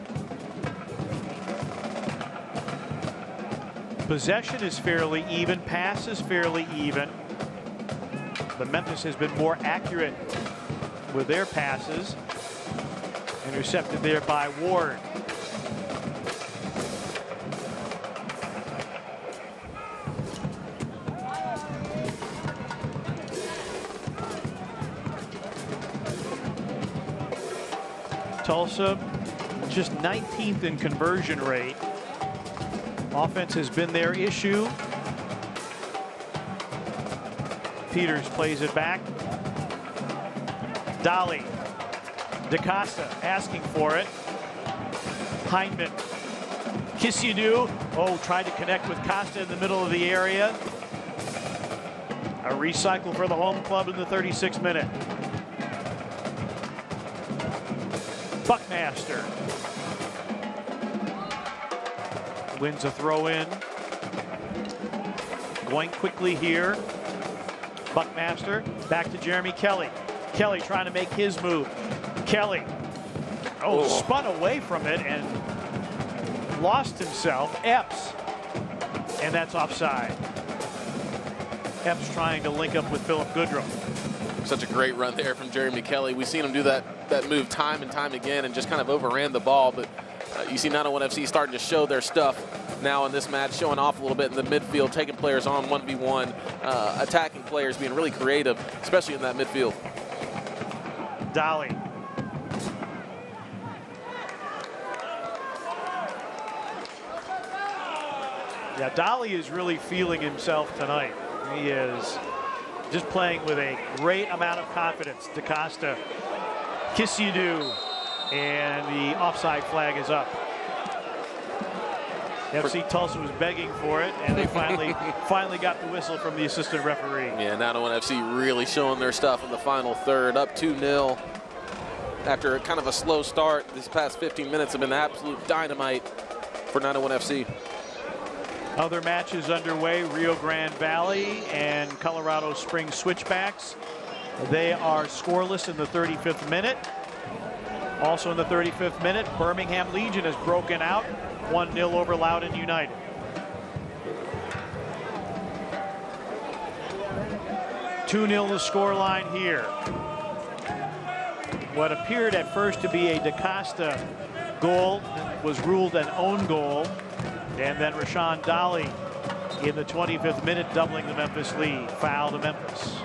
Speaker 1: Possession is fairly even. Pass is fairly even. But Memphis has been more accurate with their passes. Intercepted there by Ward. Tulsa just 19th in conversion rate. Offense has been their issue. Peters plays it back. Dolly. DaCosta asking for it. Hindman. Kiss you do. Oh, tried to connect with Costa in the middle of the area. A recycle for the home club in the 36th minute. Buckmaster wins a throw in. Going quickly here. Buckmaster back to Jeremy Kelly. Kelly trying to make his move. Kelly. Oh, spun away from it and lost himself. Epps. And that's offside. Epps trying to link up with Philip Goodrum.
Speaker 7: Such a great run there from Jeremy Kelly. We've seen him do that move time and time again and just kind of overran the ball. But you see 901 FC starting to show their stuff now in this match, showing off a little bit in the midfield, taking players on 1v1, attacking players, being really creative, especially in that midfield.
Speaker 1: Dolly. Yeah, Dolly is really feeling himself tonight. He is just playing with a great amount of confidence. DaCosta, kiss you do, and the offside flag is up. FC Tulsa was begging for it, and they finally got the whistle from the assistant referee.
Speaker 7: Yeah, 901 FC really showing their stuff in the final third, up 2-0. After kind of a slow start, these past 15 minutes have been absolute dynamite for 901 FC.
Speaker 1: Other matches underway, Rio Grande Valley and Colorado Springs Switchbacks. They are scoreless in the 35th minute. Also in the 35th minute, Birmingham Legion has broken out 1-0 over Loudoun United. (2-0) the scoreline here. What appeared at first to be a DaCosta goal was ruled an own goal. And then Rashawn Dolly in the 25th minute, doubling the Memphis lead. Foul to Memphis.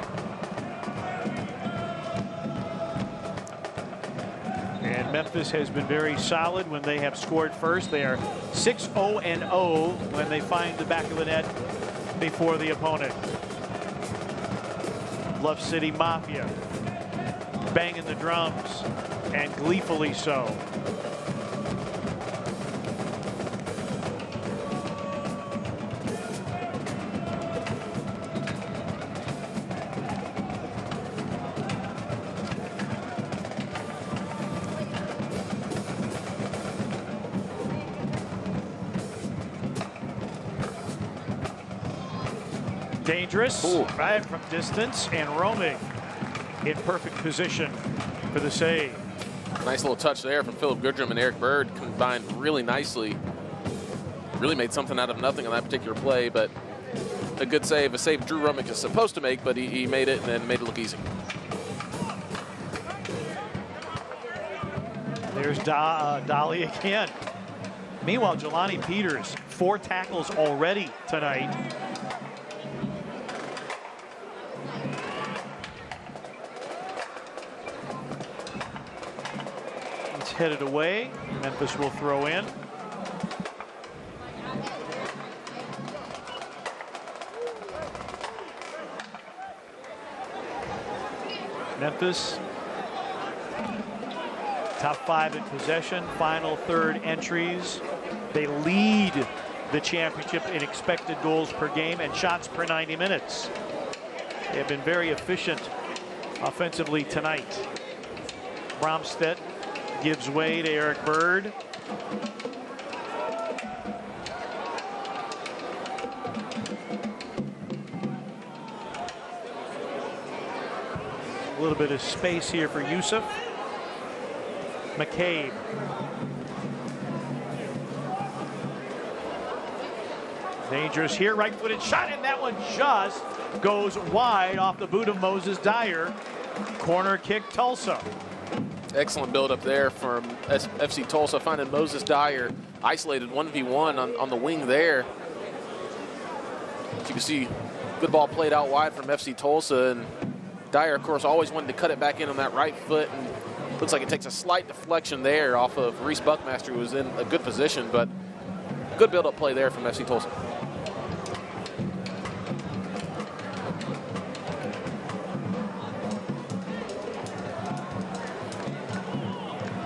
Speaker 1: And Memphis has been very solid when they have scored first. They are 6-0-0 when they find the back of the net before the opponent. Bluff City Mafia banging the drums, and gleefully so. Dangerous, right from distance, and roaming in perfect position for the save.
Speaker 7: Nice little touch there from Philip Goodrum and Eric Bird, combined really nicely. Really made something out of nothing on that particular play, but a good save, a save Drew Rummick is supposed to make, but he made it and then made it look easy.
Speaker 1: There's Dolly again. Meanwhile, Jelani Peters, 4 tackles already tonight. headed away. Memphis will throw in. Memphis, top 5 in possession, final third entries. They lead the championship in expected goals per game and shots per 90 minutes. They have been very efficient offensively tonight. Bromstead gives way to Eric Bird. A little bit of space here for Yusuf. McCabe. Dangerous here, right-footed shot, and that one just goes wide off the boot of Moses Dyer. Corner kick, Tulsa. Excellent build-up there from FC Tulsa, finding Moses Dyer isolated 1v1 on the wing there. As you can see, good ball played out wide from FC Tulsa, and Dyer, of course, always wanted to cut it back in on that right foot, and looks like it takes a slight deflection there off of Reese Buckmaster, who was in a good position, but good build-up play there from FC Tulsa.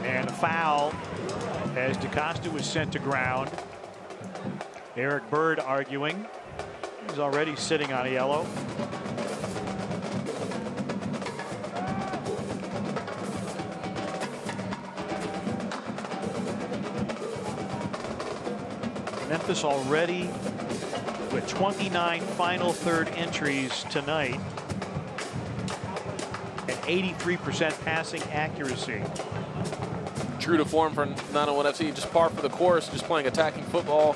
Speaker 1: And a foul as DaCosta was sent to ground. Eric Bird arguing. He's already sitting on a yellow. Memphis already with 29 final third entries tonight and 83% passing accuracy. True to form for 901 FC, just par for the course, just playing attacking football.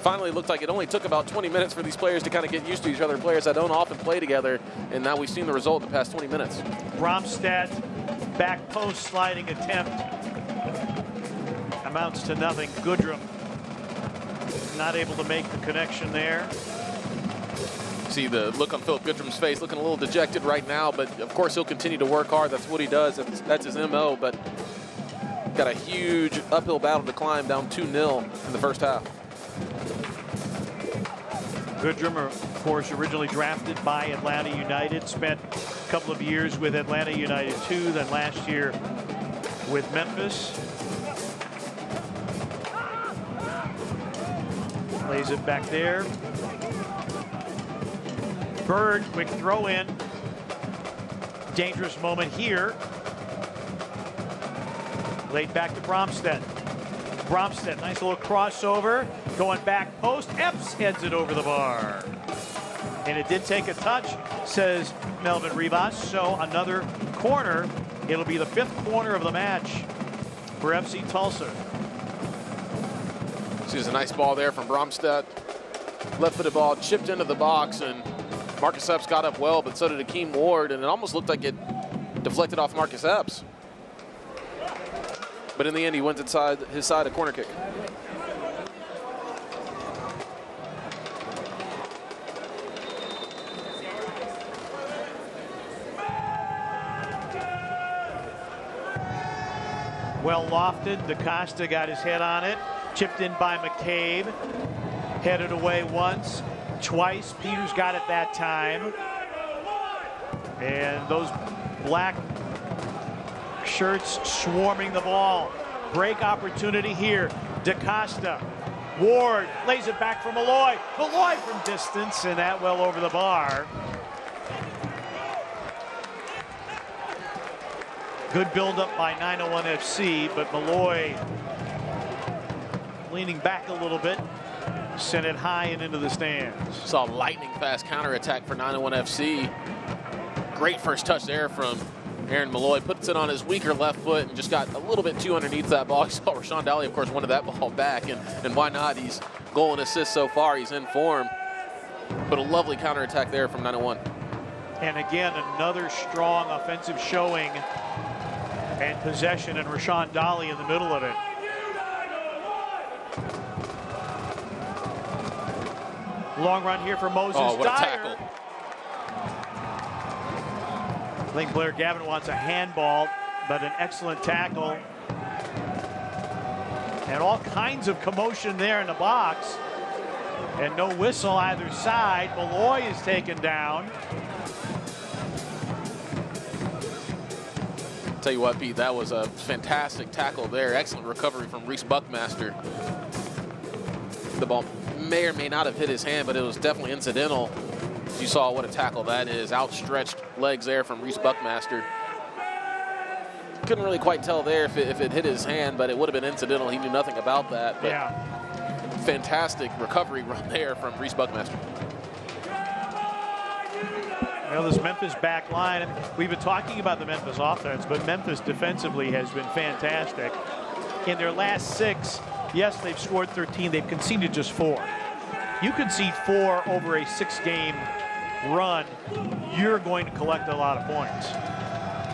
Speaker 1: Finally, it looked like it only took about 20 minutes for these players to kind of get used to each other, players that don't often play together, and now we've seen the result in the past 20 minutes. Bromstead, back post sliding attempt, amounts to nothing. Goodrum not able to make the connection there. See the look on Philip Goodrum's face, looking a little dejected right now, but of course he'll continue to work hard. That's what he does. That's his MO, but got a huge uphill battle to climb, down 2-0 in the first half. Goodrum, of course, originally drafted by Atlanta United, spent a couple of years with Atlanta United too, then last year with Memphis. Lays it back there. Bird, quick throw in. Dangerous moment here. Laid back to Bromstead. Bromstead, nice little crossover. Going back post. Epps heads it over the bar. And it did take a touch, says Melvin Rivas. So another corner. It'll be the 5th corner of the match for FC Tulsa. This is a nice ball there from Bromstead. Left-footed ball chipped into the box, and Marcus Epps got up well, but so did Akeem Ward, and it almost looked like it deflected off Marcus Epps. But in the end, he went inside his side, a corner kick. Well lofted, DaCosta got his head on it. Chipped in by McCabe. Headed away once, twice. Peters got it that time. And those black shirts swarming the ball. Break opportunity here. DaCosta. Ward lays it back for Malloy. Malloy from distance, and that well over the bar. Good build-up by 901 FC, but Malloy leaning back a little bit, sent it high and into the stands. Saw a lightning fast counterattack for 901 FC. Great first touch there from Aaron Malloy. Puts it on his weaker left foot and just got a little bit too underneath that ball. You saw Rashawn Daly, of course, wanted that ball back, and why not? He's goal and assist so far. He's in form. But a lovely counterattack there from 901. And again, another strong offensive showing and possession, and Rashawn Daly in the middle of it. Long run here for Moses Dyer. What a tackle. I think Blair Gavin wants a handball, but an excellent tackle. And all kinds of commotion there in the box. And no whistle either side. Malloy is taken down.
Speaker 7: Tell you what, Pete, that was a fantastic tackle there. Excellent recovery from Reese Buckmaster. The ball may or may not have hit his hand, but it was definitely incidental. You saw what a tackle that is. Outstretched legs there from Reese Buckmaster. Couldn't really quite tell there if it hit his hand, but it would have been incidental. He knew nothing about that. But
Speaker 1: yeah.
Speaker 7: Fantastic recovery run there from Reese Buckmaster.
Speaker 1: Well, this Memphis back line, we've been talking about the Memphis offense, but Memphis defensively has been fantastic. In their last 6, yes, they've scored 13. They've conceded just 4. You concede 4 over a 6-game run, you're going to collect a lot of points.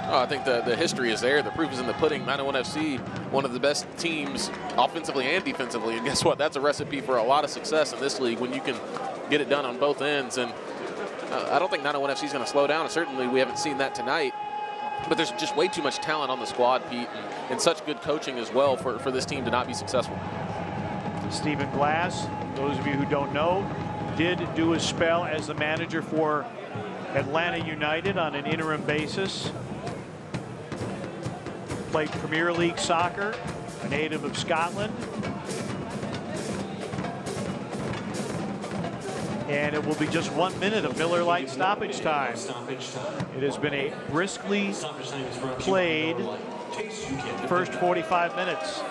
Speaker 7: Oh, I think the history is there. The proof is in the pudding. 901 FC, one of the best teams offensively and defensively. And guess what? That's a recipe for a lot of success in this league when you can get it done on both ends. And I don't think 901 FC is going to slow down. And certainly we haven't seen that tonight. But there's just way too much talent on the squad, Pete, and such good coaching as well for this team to not be successful.
Speaker 1: Stephen Glass, those of you who don't know, did do a spell as the manager for Atlanta United on an interim basis. Played Premier League soccer, a native of Scotland. And it will be just 1 minute of Miller Lite stoppage time. It has been a briskly played first 45 minutes.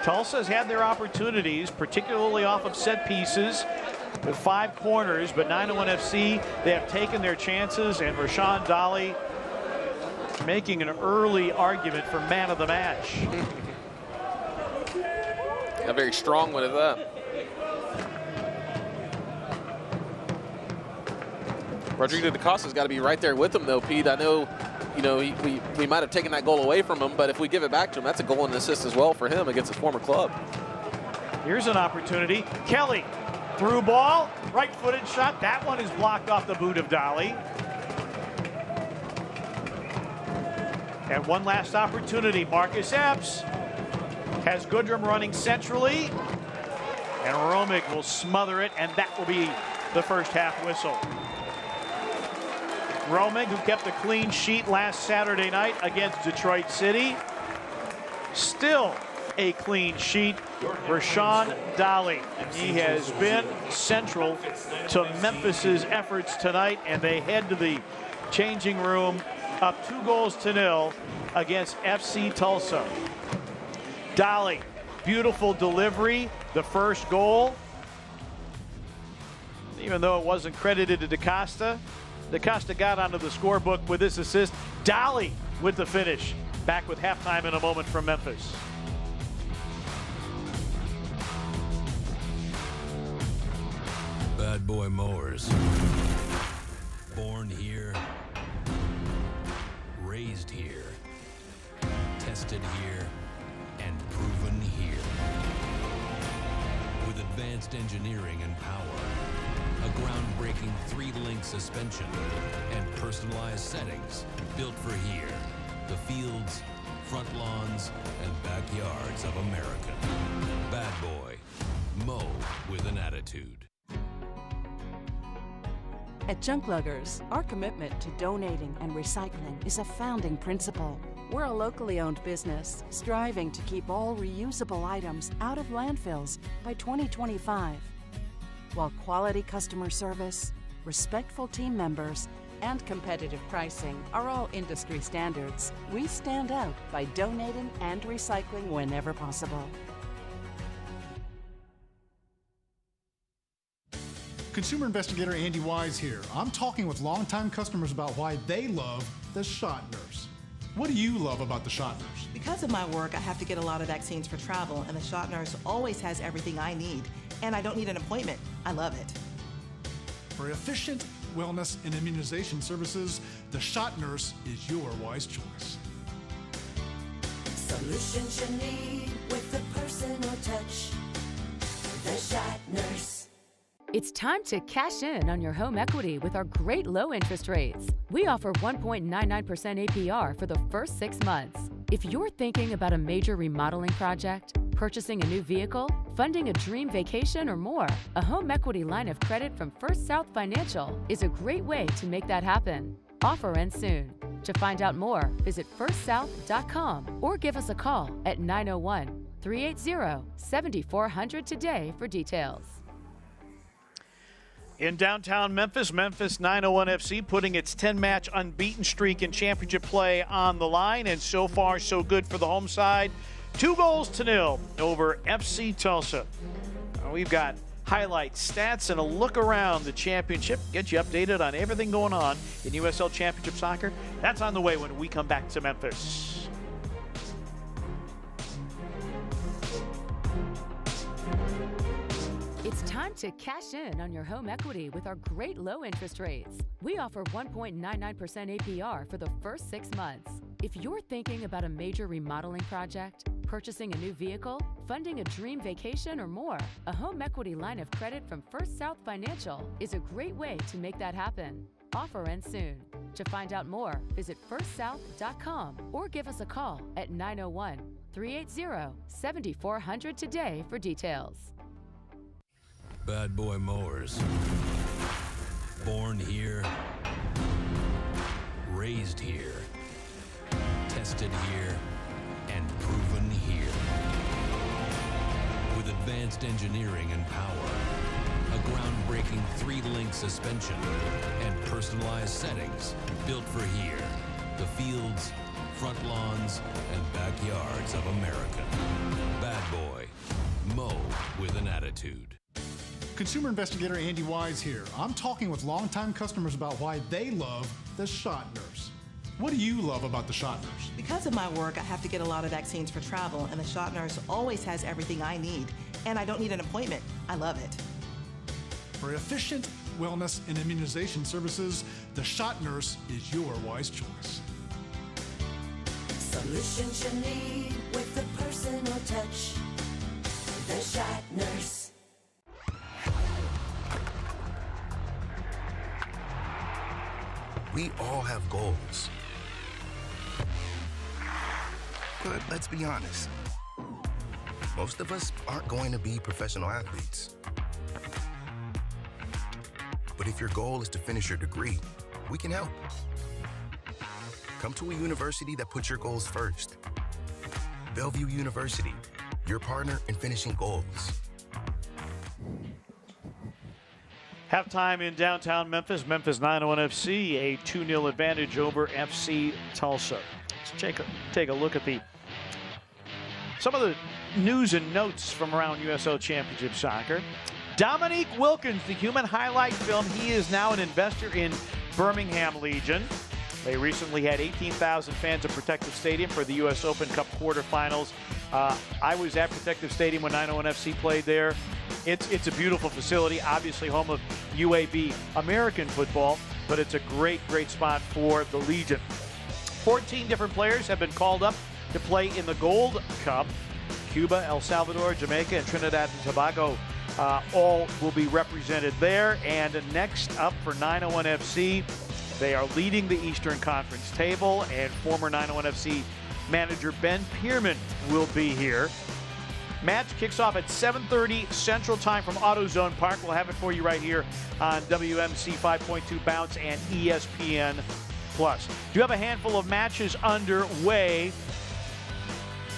Speaker 1: Tulsa has had their opportunities, particularly off of set pieces with 5 corners, but 901 FC, they have taken their chances, and Rashawn Dolly making an early argument for man of the match.
Speaker 7: A very strong one at that. Rodrigo DaCosta's got to be right there with him, though, Pete. I know, you know, we might have taken that goal away from him, but if we give it back to him, that's a goal and an assist as well for him against his former club. Here's
Speaker 1: an opportunity. Kelly, through ball, right-footed shot. That one is blocked off the boot of Dolly. And one last opportunity. Marcus Epps has Goodrum running centrally, and Romig will smother it, and that will be the first half whistle. Romig, who kept a clean sheet last Saturday night against Detroit City, still a clean sheet. Rashawn Dolly, he has been central to Memphis's efforts tonight, and they head to the changing room up 2-0 against FC Tulsa. Dolly, beautiful delivery, the first goal. Even though it wasn't credited to DaCosta, DaCosta got onto the scorebook with this assist. Dolly with the finish. Back with halftime in a moment from Memphis.
Speaker 8: Bad Boy Mowers. Born here, raised here, tested here, and proven here. With advanced engineering and power, a groundbreaking 3-link suspension, and personalized settings built for here, the fields, front lawns, and backyards of America. Bad Boy, mow with an attitude.
Speaker 2: At Junk Luggers, our commitment to donating and recycling is a founding principle. We're a locally owned business, striving to keep all reusable items out of landfills by 2025. While quality customer service, respectful team members, and competitive pricing are all industry standards, we stand out by donating and recycling whenever possible.
Speaker 3: Consumer investigator Andy Wise here. I'm talking with longtime customers about why they love the Shot Nurse. What do you love about the Shot Nurse?
Speaker 4: Because of my work, I have to get a lot of vaccines for travel, and the Shot Nurse always has everything I need. And I don't need an appointment. I love it.
Speaker 3: For efficient wellness and immunization services, the Shot Nurse is your wise choice.
Speaker 5: Solutions you need with the personal touch. The Shot Nurse.
Speaker 6: It's time to cash in on your home equity with our great low interest rates. We offer 1.99% APR for the first 6 months. If you're thinking about a major remodeling project, purchasing a new vehicle, funding a dream vacation, or more, a home equity line of credit from First South Financial is a great way to make that happen. Offer ends soon. To find out more, visit firstsouth.com or give us a call at 901-380-7400 today for details.
Speaker 1: In downtown Memphis, Memphis 901 FC putting its 10-match unbeaten streak in championship play on the line, and so far so good for the home side. 2-0 over FC Tulsa. We've got highlights, stats, and a look around the championship. Get you updated on everything going on in USL Championship soccer. That's on the way when we come back to Memphis.
Speaker 6: It's time to cash in on your home equity with our great low interest rates. We offer 1.99% APR for the first 6 months. If you're thinking about a major remodeling project, purchasing a new vehicle, funding a dream vacation, or more, a home equity line of credit from First South Financial is a great way to make that happen. Offer ends soon. To find out more, visit firstsouth.com or give us a call at 901-380-7400 today for details.
Speaker 8: Bad Boy Mowers. Born here, raised here, tested here, and proven here. With advanced engineering and power, a groundbreaking 3-link suspension, and personalized settings built for here, the fields, front lawns, and backyards of America. Bad Boy. Mow with an attitude.
Speaker 3: Consumer investigator Andy Wise here. I'm talking with longtime customers about why they love the Shot Nurse. What do you love about the Shot Nurse?
Speaker 4: Because of my work, I have to get a lot of vaccines for travel, and the Shot Nurse always has everything I need, and I don't need an appointment. I love it.
Speaker 3: For efficient wellness and immunization services, the Shot Nurse is your wise choice.
Speaker 5: Solutions you need with the personal touch. The Shot Nurse.
Speaker 9: We all have goals. But let's be honest. Most of us aren't going to be professional athletes. But if your goal is to finish your degree, we can help. Come to a university that puts your goals first. Bellevue University, your partner in finishing goals.
Speaker 1: Halftime in downtown Memphis. Memphis 901 FC, a 2-0 advantage over FC Tulsa. Let's take a look at some of the news and notes from around USL Championship soccer. Dominique Wilkins, the human highlight film. He is now an investor in Birmingham Legion. They recently had 18,000 fans at Protective Stadium for the U.S. Open Cup quarterfinals. I was at Protective Stadium when 901 FC played there. It's a beautiful facility, obviously home of UAB American football, but it's a great spot for the Legion. 14 different players have been called up to play in the Gold Cup. Cuba, El Salvador, Jamaica, and Trinidad and Tobago all will be represented there. And next up for 901 FC, they are leading the Eastern Conference table, and former 901 FC manager Ben Pierman will be here. Match kicks off at 7:30 Central Time from AutoZone Park. We'll have it for you right here on WMC 5.2 Bounce and ESPN+. Do have a handful of matches underway,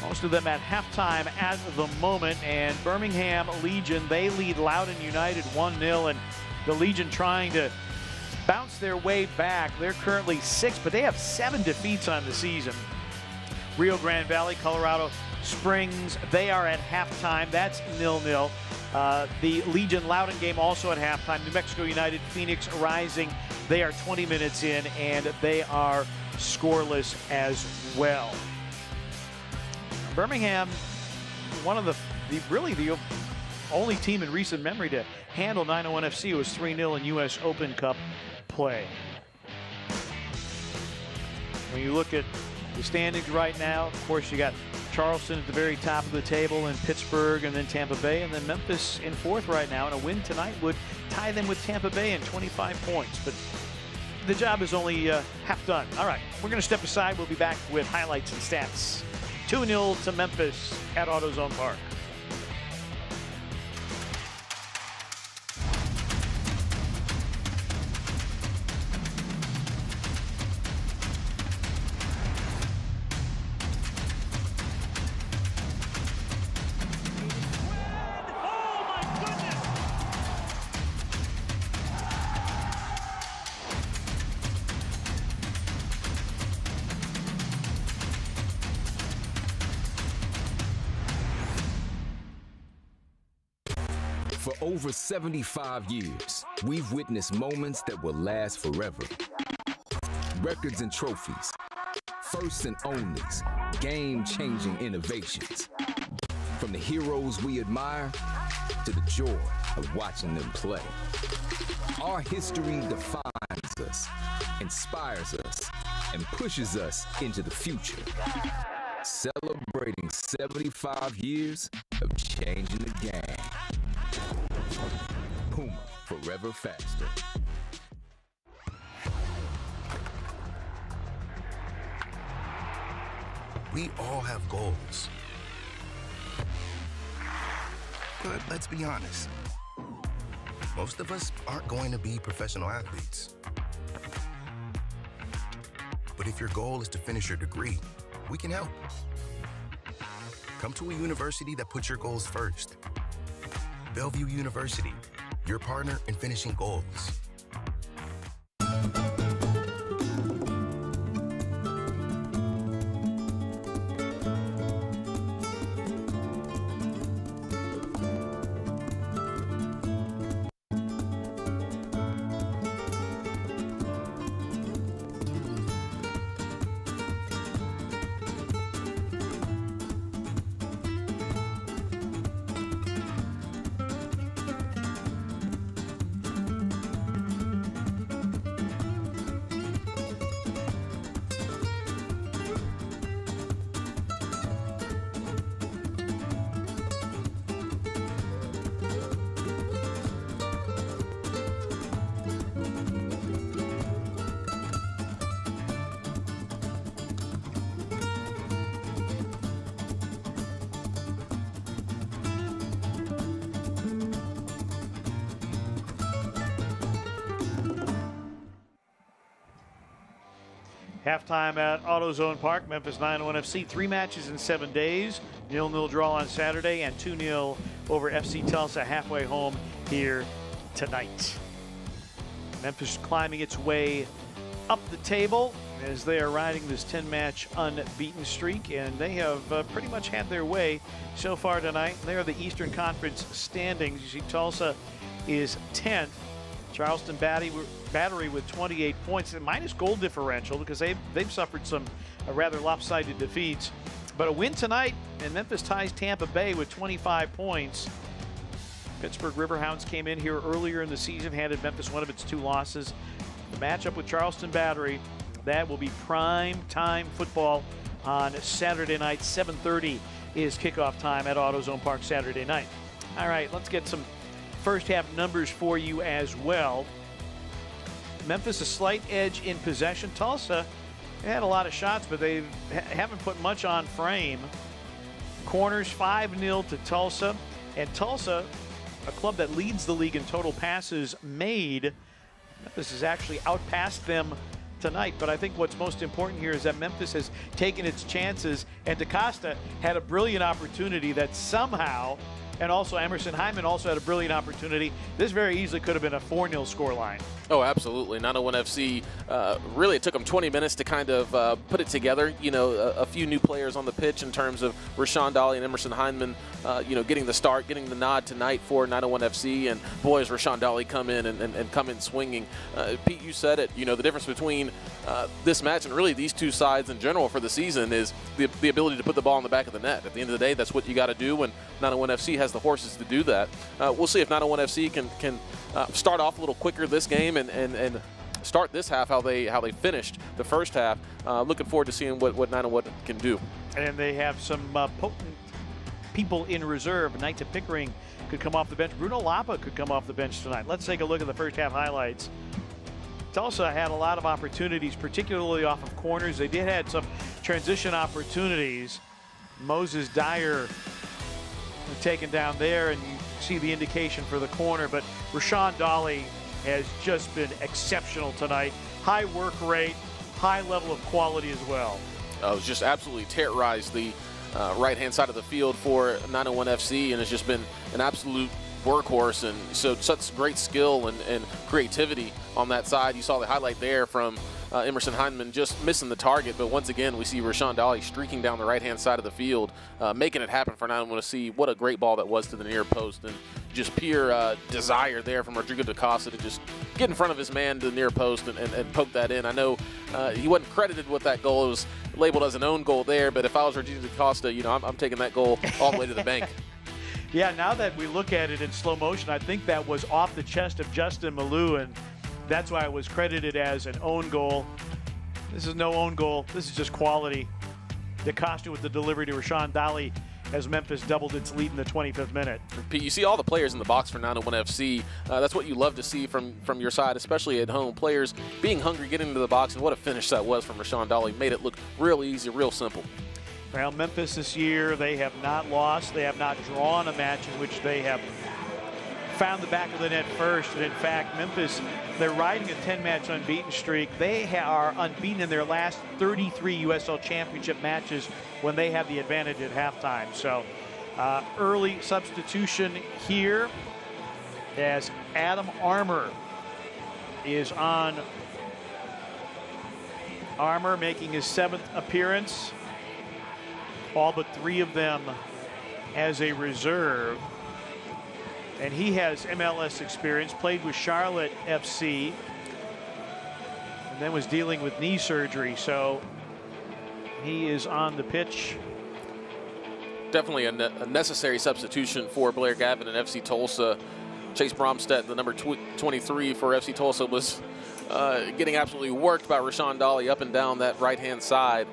Speaker 1: most of them at halftime at the moment, and Birmingham Legion, they lead Loudoun United 1-0, and the Legion trying to bounce their way back. They're currently 6th, but they have 7 defeats on the season. Rio Grande Valley, Colorado Springs, they are at halftime. That's 0-0. The Legion Loudoun game also at halftime. New Mexico United, Phoenix Rising, they are 20 minutes in, and they are scoreless as well. Birmingham, one of the only team in recent memory to handle 901 FC, was 3-0 in U.S. Open Cup play. When you look at the standings right now, of course, you got Charleston at the very top of the table, and Pittsburgh, and then Tampa Bay, and then Memphis in 4th right now. And a win tonight would tie them with Tampa Bay in 25 points. But the job is only half done. All right, we're going to step aside. We'll be back with highlights and stats. 2-0 to Memphis at AutoZone Park.
Speaker 10: For over 75 years, we've witnessed moments that will last forever. Records and trophies, firsts and onlys, game-changing innovations. From the heroes we admire to the joy of watching them play. Our history defines us, inspires us, and pushes us into the future. Celebrating 75 years of changing the game. Puma, forever faster.
Speaker 9: We all have goals. But let's be honest. Most of us aren't going to be professional athletes. But if your goal is to finish your degree, we can help. Come to a university that puts your goals first. Bellevue University, your partner in finishing goals.
Speaker 1: Halftime at AutoZone Park, Memphis 9-1 FC. 3 matches in 7 days. 0-0 draw on Saturday and 2-0 over FC Tulsa halfway home here tonight. Memphis climbing its way up the table as they are riding this 10-match unbeaten streak, and they have pretty much had their way so far tonight. They are the Eastern Conference standings. You see Tulsa is 10th. Charleston Battery with 28 points, minus goal differential because they've suffered some rather lopsided defeats. But a win tonight, and Memphis ties Tampa Bay with 25 points. Pittsburgh Riverhounds came in here earlier in the season, handed Memphis one of its 2 losses. The matchup with Charleston Battery, that will be prime time football on Saturday night. 7:30 is kickoff time at AutoZone Park Saturday night. All right, let's get some first half numbers for you as well. Memphis a slight edge in possession. Tulsa had a lot of shots, but they haven't put much on frame. Corners 5-0 to Tulsa. And Tulsa, a club that leads the league in total passes made, Memphis has actually outpassed them tonight. But I think what's most important here is that Memphis has taken its chances, and DaCosta had a brilliant opportunity that somehow, and also Emerson Hyman also had a brilliant opportunity. This very easily could have been a 4-0 scoreline.
Speaker 7: Oh, absolutely. 901 FC, really it took them 20 minutes to kind of put it together. You know, a few new players on the pitch in terms of Rashawn Dolly and Emerson Hyman, getting the start, getting the nod tonight for 901 FC. And boy, has Rashawn Dolly come in and come in swinging. Pete, you said it. You know, the difference between this match and really these two sides in general for the season is the ability to put the ball in the back of the net. At the end of the day, that's what you got to do when 901 FC has the horses to do that. We'll see if 901 FC can start off a little quicker this game and start this half how they finished the first half. Looking forward to seeing what 901 can do.
Speaker 1: And they have some potent people in reserve. Knight to Pickering could come off the bench. Bruno Lapa could come off the bench tonight. Let's take a look at the first half highlights. Tulsa had a lot of opportunities, particularly off of corners. They did have some transition opportunities. Moses Dyer taken down there, and you see the indication for the corner. But Rashawn Dolly has just been exceptional tonight. High work rate, high level of quality as well.
Speaker 7: It's just absolutely terrorized the right-hand side of the field for 901 FC, and it's just been an absolute workhorse, and so such great skill and creativity on that side. You saw the highlight there from Emerson Heineman just missing the target, but once again we see Rashawn Dolly streaking down the right-hand side of the field, making it happen for 901 FC. What a great ball that was to the near post, and just pure desire there from Rodrigo DaCosta to just get in front of his man to the near post and poke that in. I know he wasn't credited with that goal. It was labeled as an own goal there, but if I was Rodrigo DaCosta, you know, I'm taking that goal all the way to the bank.
Speaker 1: Yeah, now that we look at it in slow motion, I think that was off the chest of Justin Malou, and that's why it was credited as an own goal. This is no own goal. This is just quality. DaCosta with the delivery to Rashawn Dolly as Memphis doubled its lead in the 25th minute.
Speaker 7: Pete, you see all the players in the box for 901 FC. That's what you love to see from your side, especially at home. Players being hungry, getting into the box, and what a finish that was from Rashawn Dolly. Made it look real easy, real simple.
Speaker 1: Well, Memphis this year, they have not lost. They have not drawn a match in which they have found the back of the net first. And in fact, Memphis, they're riding a 10-match unbeaten streak. They are unbeaten in their last 33 USL Championship matches when they have the advantage at halftime. So early substitution here as Adam Armour is on. Armour making his 7th appearance. All but 3 of them as a reserve. And he has MLS experience, played with Charlotte FC, and then was dealing with knee surgery. So he is on the pitch.
Speaker 7: Definitely a necessary substitution for Blair Gavin and FC Tulsa. Chase Bromstead, the number 23 for FC Tulsa, was getting absolutely worked by Rashawn Dolly up and down that right-hand side.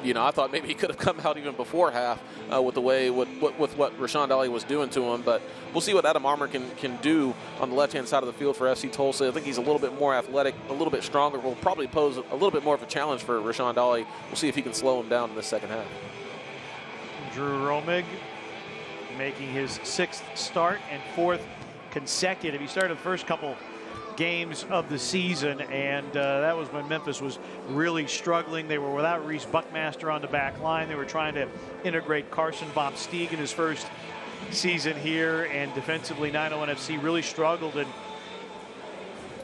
Speaker 7: You know, I thought maybe he could have come out even before half with what Rashawn Dolly was doing to him. But we'll see what Adam Armour can do on the left-hand side of the field for FC Tulsa. I think he's a little bit more athletic, a little bit stronger. Will probably pose a little bit more of a challenge for Rashawn Dolly. We'll see if he can slow him down in the second half.
Speaker 1: Drew Romig making his 6th start and 4th consecutive. He started the first couple games of the season, and that was when Memphis was really struggling. They were without Reese Buckmaster on the back line. They were trying to integrate Carson Bob Stieg in his first season here, and defensively 901 FC really struggled, and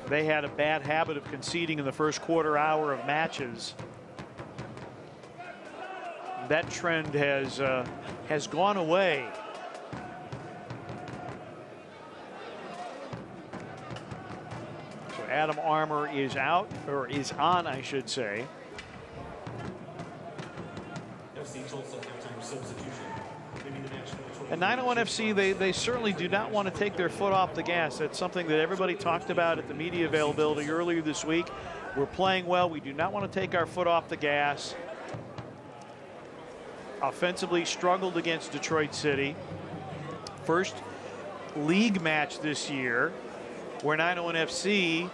Speaker 1: they had a bad habit of conceding in the first quarter hour of matches. That trend has gone away. Adam Armour is out, or is on, I should say. And 901 FC, they certainly do not want to take their foot off the gas. That's something that everybody talked about at the media availability earlier this week. We're playing well. We do not want to take our foot off the gas. Offensively struggled against Detroit City. First league match this year where 901 FC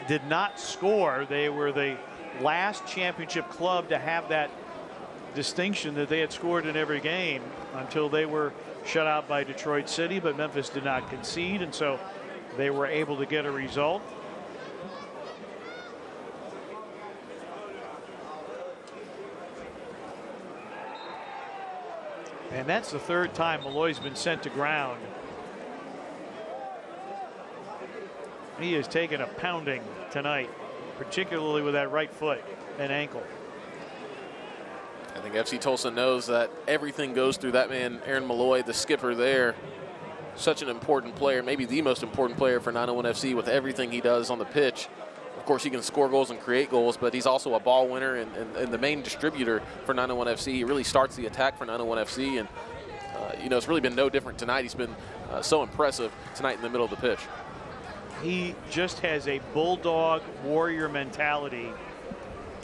Speaker 1: did not score. They were the last championship club to have that distinction that they had scored in every game until they were shut out by Detroit City, but Memphis did not concede, and so they were able to get a result. And that's the 3rd time Malloy's been sent to ground. He has taken a pounding tonight, particularly with that right foot and ankle.
Speaker 7: I think FC Tulsa knows that everything goes through that man, Aaron Malloy, the skipper there. Such an important player, maybe the most important player for 901 FC with everything he does on the pitch. Of course, he can score goals and create goals, but he's also a ball winner and the main distributor for 901 FC. He really starts the attack for 901 FC, and you know, it's really been no different tonight. He's been so impressive tonight in the middle of the pitch.
Speaker 1: He just has a bulldog warrior mentality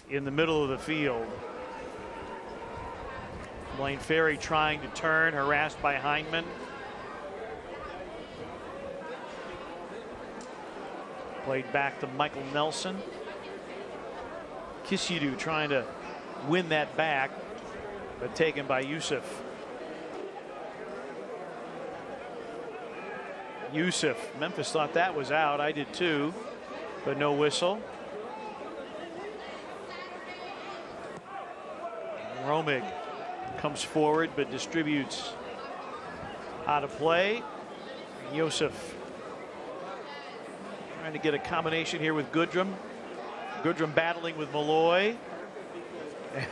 Speaker 1: in the middle of the field. Blaine Ferry trying to turn, harassed by Heineman. Played back to Michael Nelson. Kisidu trying to win that back, but taken by Yusuf. Memphis thought that was out. I did too, but no whistle. Romig comes forward but distributes out of play. Yusuf trying to get a combination here with Goodrum. Goodrum battling with Malloy.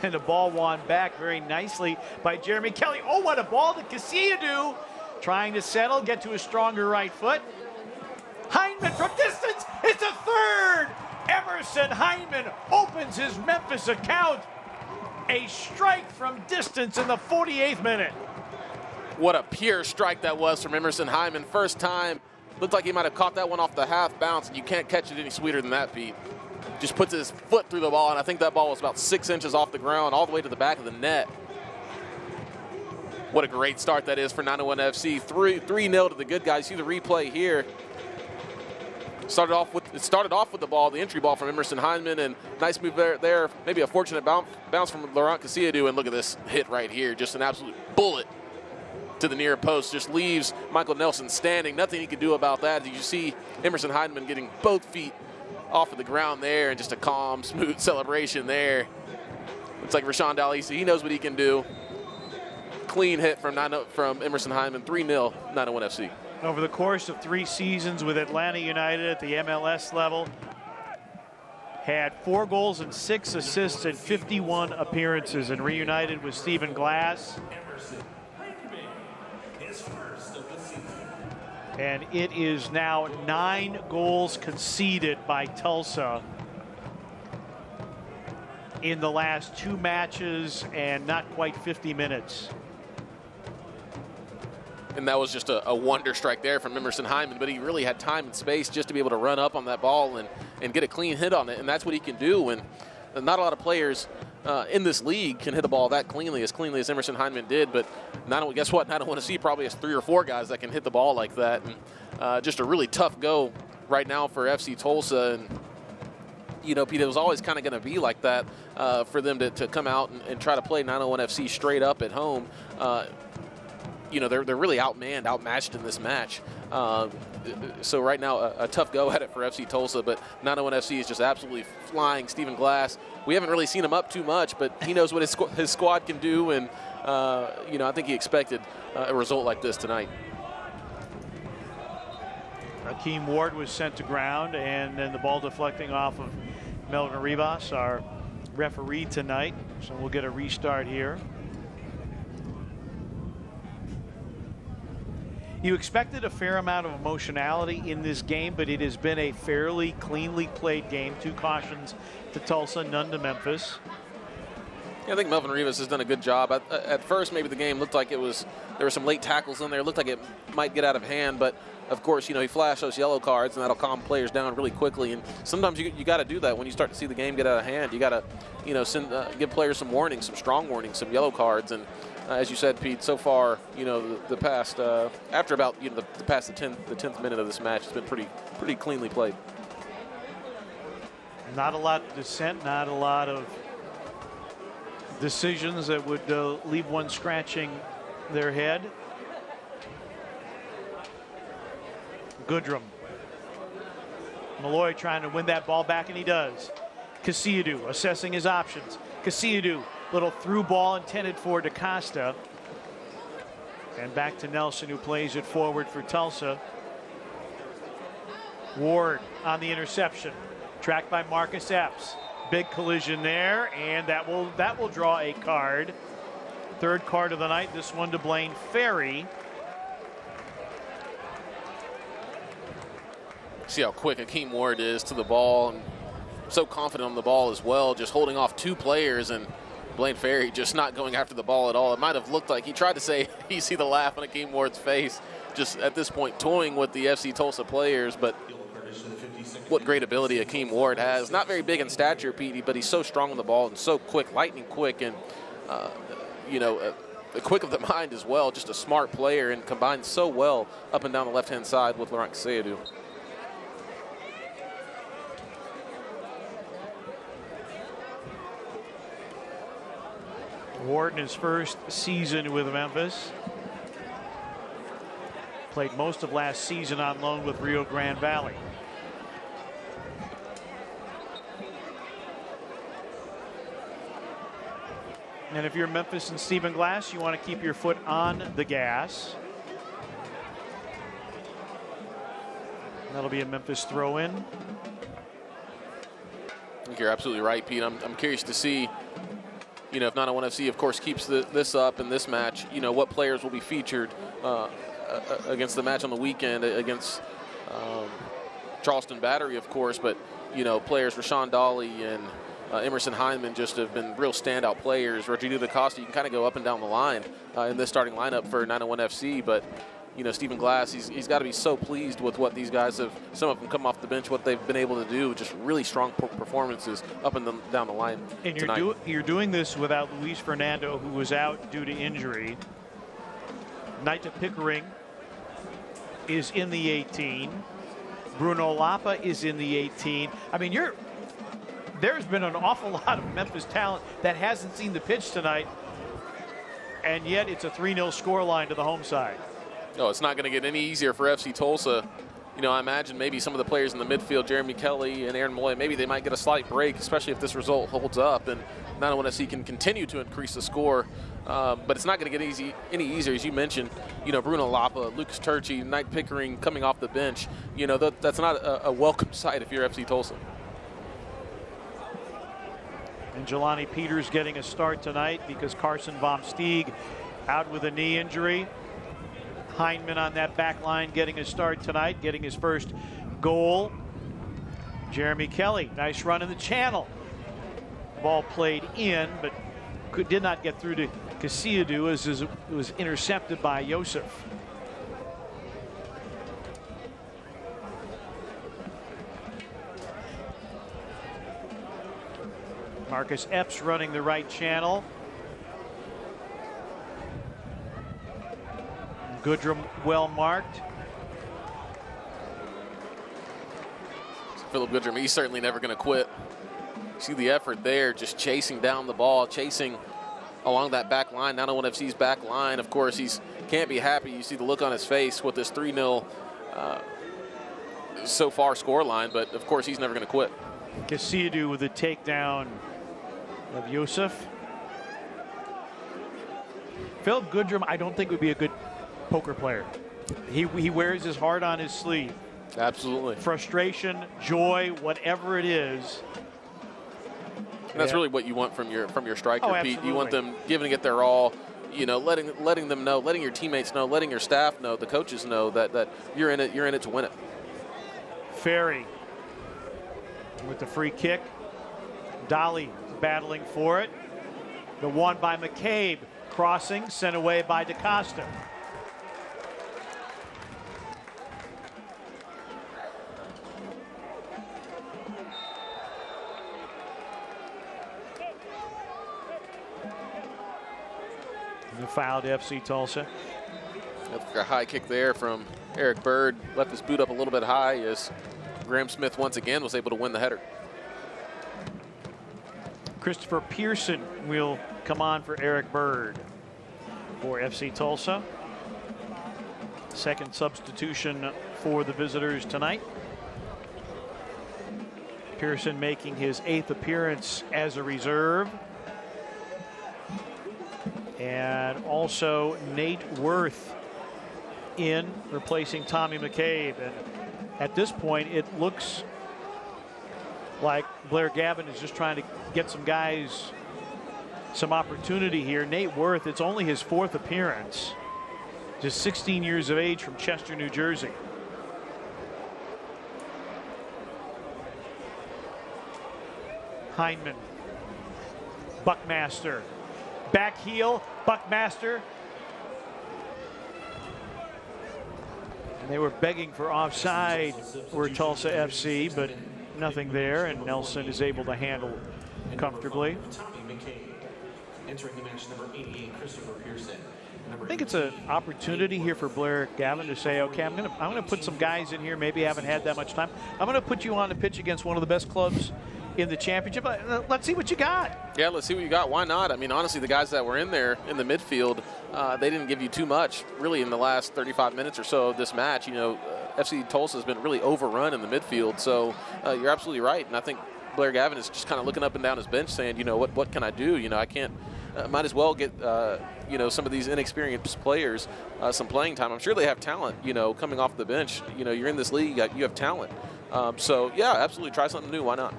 Speaker 1: And the ball won back very nicely by Jeremy Kelly. Oh, what a ball to Kisidu. Trying to settle, get to a stronger right foot. Hyndman from distance. It's a third. Emerson Hyndman opens his Memphis account. A strike from distance in the 48th minute.
Speaker 7: What a pure strike that was from Emerson Hyndman. First time. Looked like he might have caught that one off the half bounce, and you can't catch it any sweeter than that, Pete. Just puts his foot through the ball, and I think that ball was about 6 inches off the ground, all the way to the back of the net. What a great start that is for 901 FC. 3-0 to the good guys. See the replay here. It started off with the ball, the entry ball from Emerson Hyndman, and nice move there. Maybe a fortunate bounce from Laurent Kasiadu, and look at this hit right here. Just an absolute bullet to the near post. Just leaves Michael Nelson standing. Nothing he could do about that. You see Emerson Hyndman getting both feet off of the ground there, and just a calm, smooth celebration there. Looks like Rashawn Dalisi, he knows what he can do. Clean hit from Emerson Hyndman, 3-0, 901 FC.
Speaker 1: Over the course of 3 seasons with Atlanta United at the MLS level, had 4 goals and 6 assists in 51 appearances, and reunited with Stephen Glass. And it is now 9 goals conceded by Tulsa in the last 2 matches and not quite 50 minutes.
Speaker 7: And that was just a wonder strike there from Emerson Hyndman, but he really had time and space just to be able to run up on that ball and get a clean hit on it, and that's what he can do. And not a lot of players in this league can hit the ball that cleanly as Emerson Hyndman did, but guess what? I don't want to see probably 3 or 4 guys that can hit the ball like that. And just a really tough go right now for FC Tulsa. And you know, Pete, it was always kind of going to be like that for them to come out and try to play 901 FC straight up at home. You know, they're really outmatched in this match. So right now, a tough go at it for FC Tulsa, but 901 FC is just absolutely flying. Stephen Glass, we haven't really seen him up too much, but he knows what his squad can do, and you know, I think he expected a result like this tonight.
Speaker 1: Akeem Ward was sent to ground, and then the ball deflecting off of Melvin Rivas, our referee tonight. So we'll get a restart here. You expected a fair amount of emotionality in this game, but it has been a fairly cleanly played game. 2 cautions to Tulsa, none to Memphis.
Speaker 7: Yeah, I think Melvin Rivas has done a good job. At first, maybe the game looked like there were some late tackles in there. It looked like it might get out of hand, but of course, you know, he flashed those yellow cards, and that'll calm players down really quickly. And sometimes you got to do that when you start to see the game get out of hand. You got to, you know, give players some warnings, some strong warnings, some yellow cards. And as you said, Pete, so far, you know, the past after about the 10th minute of this match, it's been pretty cleanly played.
Speaker 1: Not a lot of dissent, not a lot of decisions that would leave one scratching their head. Goodrum. Malloy trying to win that ball back, and he does. Kasiadu assessing his options. Kasiadu, little through ball intended for DaCosta. And back to Nelson, who plays it forward for Tulsa. Ward on the interception. Tracked by Marcus Epps. Big collision there, and that will draw a card. 3rd card of the night, this one to Blaine Ferry.
Speaker 7: See how quick Akeem Ward is to the ball, and so confident on the ball as well, just holding off 2 players, and Blaine Ferry just not going after the ball at all. It might have looked like he tried to say, you see the laugh on Akeem Ward's face, just at this point toying with the FC Tulsa players, but what great ability Akeem Ward has. Not very big in stature, Petey, but he's so strong on the ball and so quick, lightning quick, and you know, quick of the mind as well. Just a smart player, and combines so well up and down the left-hand side with Laurent Kasiadu.
Speaker 1: Ward in his first season with Memphis. Played most of last season on loan with Rio Grande Valley. And if you're Memphis and Stephen Glass, you want to keep your foot on the gas. That'll be a Memphis throw-in.
Speaker 7: I think you're absolutely right, Pete. I'm curious to see, you know, if 901 FC, of course, keeps this up in this match, you know, what players will be featured against the match on the weekend against Charleston Battery, of course, but, you know, players Rashawn Dolly and Emerson Hyndman just have been real standout players. Rodrigo DaCosta, you can kind of go up and down the line in this starting lineup for 901 FC, but, you know, Stephen Glass, he's got to be so pleased with what these guys have, some of them come off the bench, what they've been able to do, just really strong performances up and down the line. And
Speaker 1: you're doing this without Luis Fernando, who was out due to injury. Naita Pickering is in the 18. Bruno Lapa is in the 18. I mean, there's been an awful lot of Memphis talent that hasn't seen the pitch tonight, and yet it's a 3-0 scoreline to the home side.
Speaker 7: No, it's not going to get any easier for FC Tulsa. You know, I imagine maybe some of the players in the midfield, Jeremy Kelly and Aaron Moy, maybe they might get a slight break, especially if this result holds up and 901 FC can continue to increase the score. But it's not going to get any easier, as you mentioned. You know, Bruno Lapa, Lucas Turchi, Knight Pickering coming off the bench. You know, that's not a welcome sight if you're FC Tulsa.
Speaker 1: And Jelani Peters getting a start tonight because Carson Vom Steeg out with a knee injury. Hyndman on that back line getting a start tonight, getting his first goal. Jeremy Kelly, nice run in the channel. Ball played in, but did not get through to Casiadu as it was intercepted by Yosef. Marcus Epps running the right channel. Goodrum well marked.
Speaker 7: Philip Goodrum, he's certainly never going to quit. See the effort there, just chasing down the ball, chasing along that back line, 901 FC's back line. Of course, he can't be happy. You see the look on his face with this 3-0 so far score line, but of course he's never going to quit.
Speaker 1: Casiadu with the takedown of Yusuf. Philip Goodrum, I don't think would be a good poker player. He wears his heart on his sleeve.
Speaker 7: Absolutely. Frustration, joy, whatever it is. And that's really what you want from your striker, Pete. You want them giving it their all, you know, letting them know, letting your teammates know, letting your staff know, the coaches know that you're in it to win it. Ferry with the free kick. Dolly battling for it. The one by McCabe, crossing, sent away by DaCosta. The foul to FC Tulsa. A high kick there from Eric Bird. Left his boot up a little bit high as Graham Smith once again was able to win the header. Christopher Pearson will come on for Eric Bird for FC Tulsa. Second substitution for the visitors tonight. Pearson making his 8th appearance as a reserve. And also Nate Worth in, replacing Tommy McCabe. And at this point, it looks like Blair Gavin is just trying to get some guys some opportunity here. Nate Worth, it's only his 4th appearance. Just 16 years of age from Chester, New Jersey. Hyndman. Buckmaster. Back heel, Buckmaster. And they were begging for offside for Tulsa FC, but nothing there, and Nelson is able to handle comfortably.
Speaker 11: Entering the match, number 88, Christopher Pearson.
Speaker 1: I think it's an opportunity here for Blair Gavin to say, okay, I'm gonna put some guys in here, maybe haven't had that much time. I'm gonna put you on the pitch against one of the best clubs in the championship. Let's see what you got.
Speaker 7: Yeah, let's see what you got. Why not? I mean, honestly, the guys that were in there in the midfield, they didn't give you too much, really, in the last 35 minutes or so of this match. You know, FC Tulsa has been really overrun in the midfield, so you're absolutely right. And I think Blair Gavin is just kind of looking up and down his bench saying, you know, what can I do? You know, I can't, might as well get, you know, some of these inexperienced players some playing time. I'm sure they have talent, you know, coming off the bench. You know, you're in this league, you have talent. So, yeah, absolutely, try something new. Why not?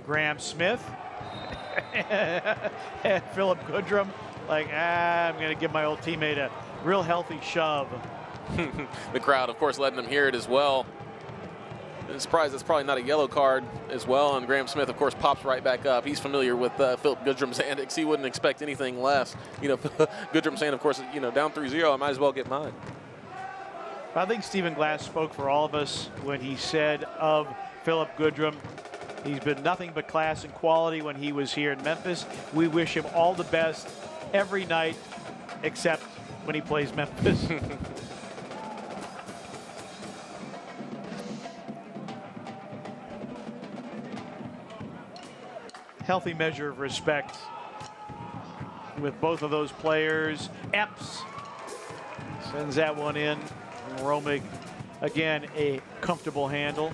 Speaker 1: Graham Smith and Philip Goodrum, like, I'm going to give my old teammate a real healthy shove.
Speaker 7: The crowd, of course, letting them hear it as well. I'm surprised that's probably not a yellow card as well. And Graham Smith, of course, pops right back up. He's familiar with Philip Goodrum's antics. He wouldn't expect anything less. You know, Goodrum saying, of course, you know, down 3-0, I might as well get mine.
Speaker 1: I think Stephen Glass spoke for all of us when he said of Philip Goodrum, he's been nothing but class and quality when he was here in Memphis. We wish him all the best every night except when he plays Memphis. Healthy measure of respect with both of those players. Epps sends that one in. Romig, again, a comfortable handle.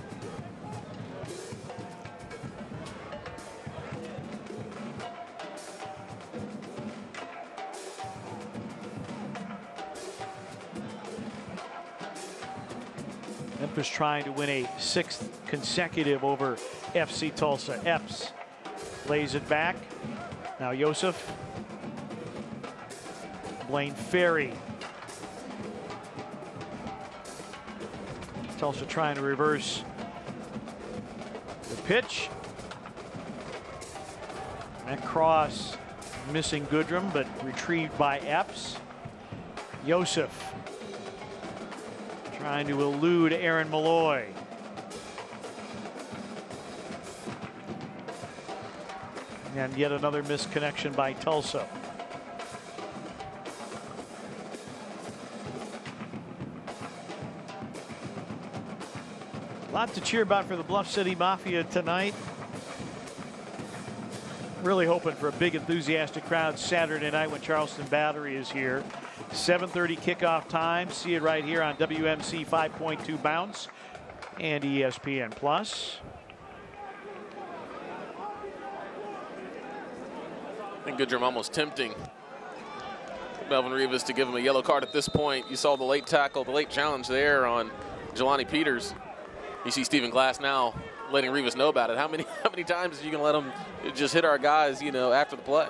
Speaker 1: Memphis trying to win a 6th consecutive over FC Tulsa. Epps lays it back. Now Yosef. Blaine Ferry. Tulsa trying to reverse the pitch. That cross missing Goodrum, but retrieved by Epps. Yosef trying to elude Aaron Malloy. And yet another missed connection by Tulsa. A lot to cheer about for the Bluff City Mafia tonight. Really hoping for a big enthusiastic crowd Saturday night when Charleston Battery is here. 7:30 kickoff time. See it right here on WMC 5.2 Bounce and ESPN Plus.
Speaker 7: I think Goodrum almost tempting Melvin Rivas to give him a yellow card at this point. You saw the late tackle, the late challenge there on Jelani Peters. You see Stephen Glass now letting Rivas know about it. How many times are you going to let him just hit our guys, you know, after the play?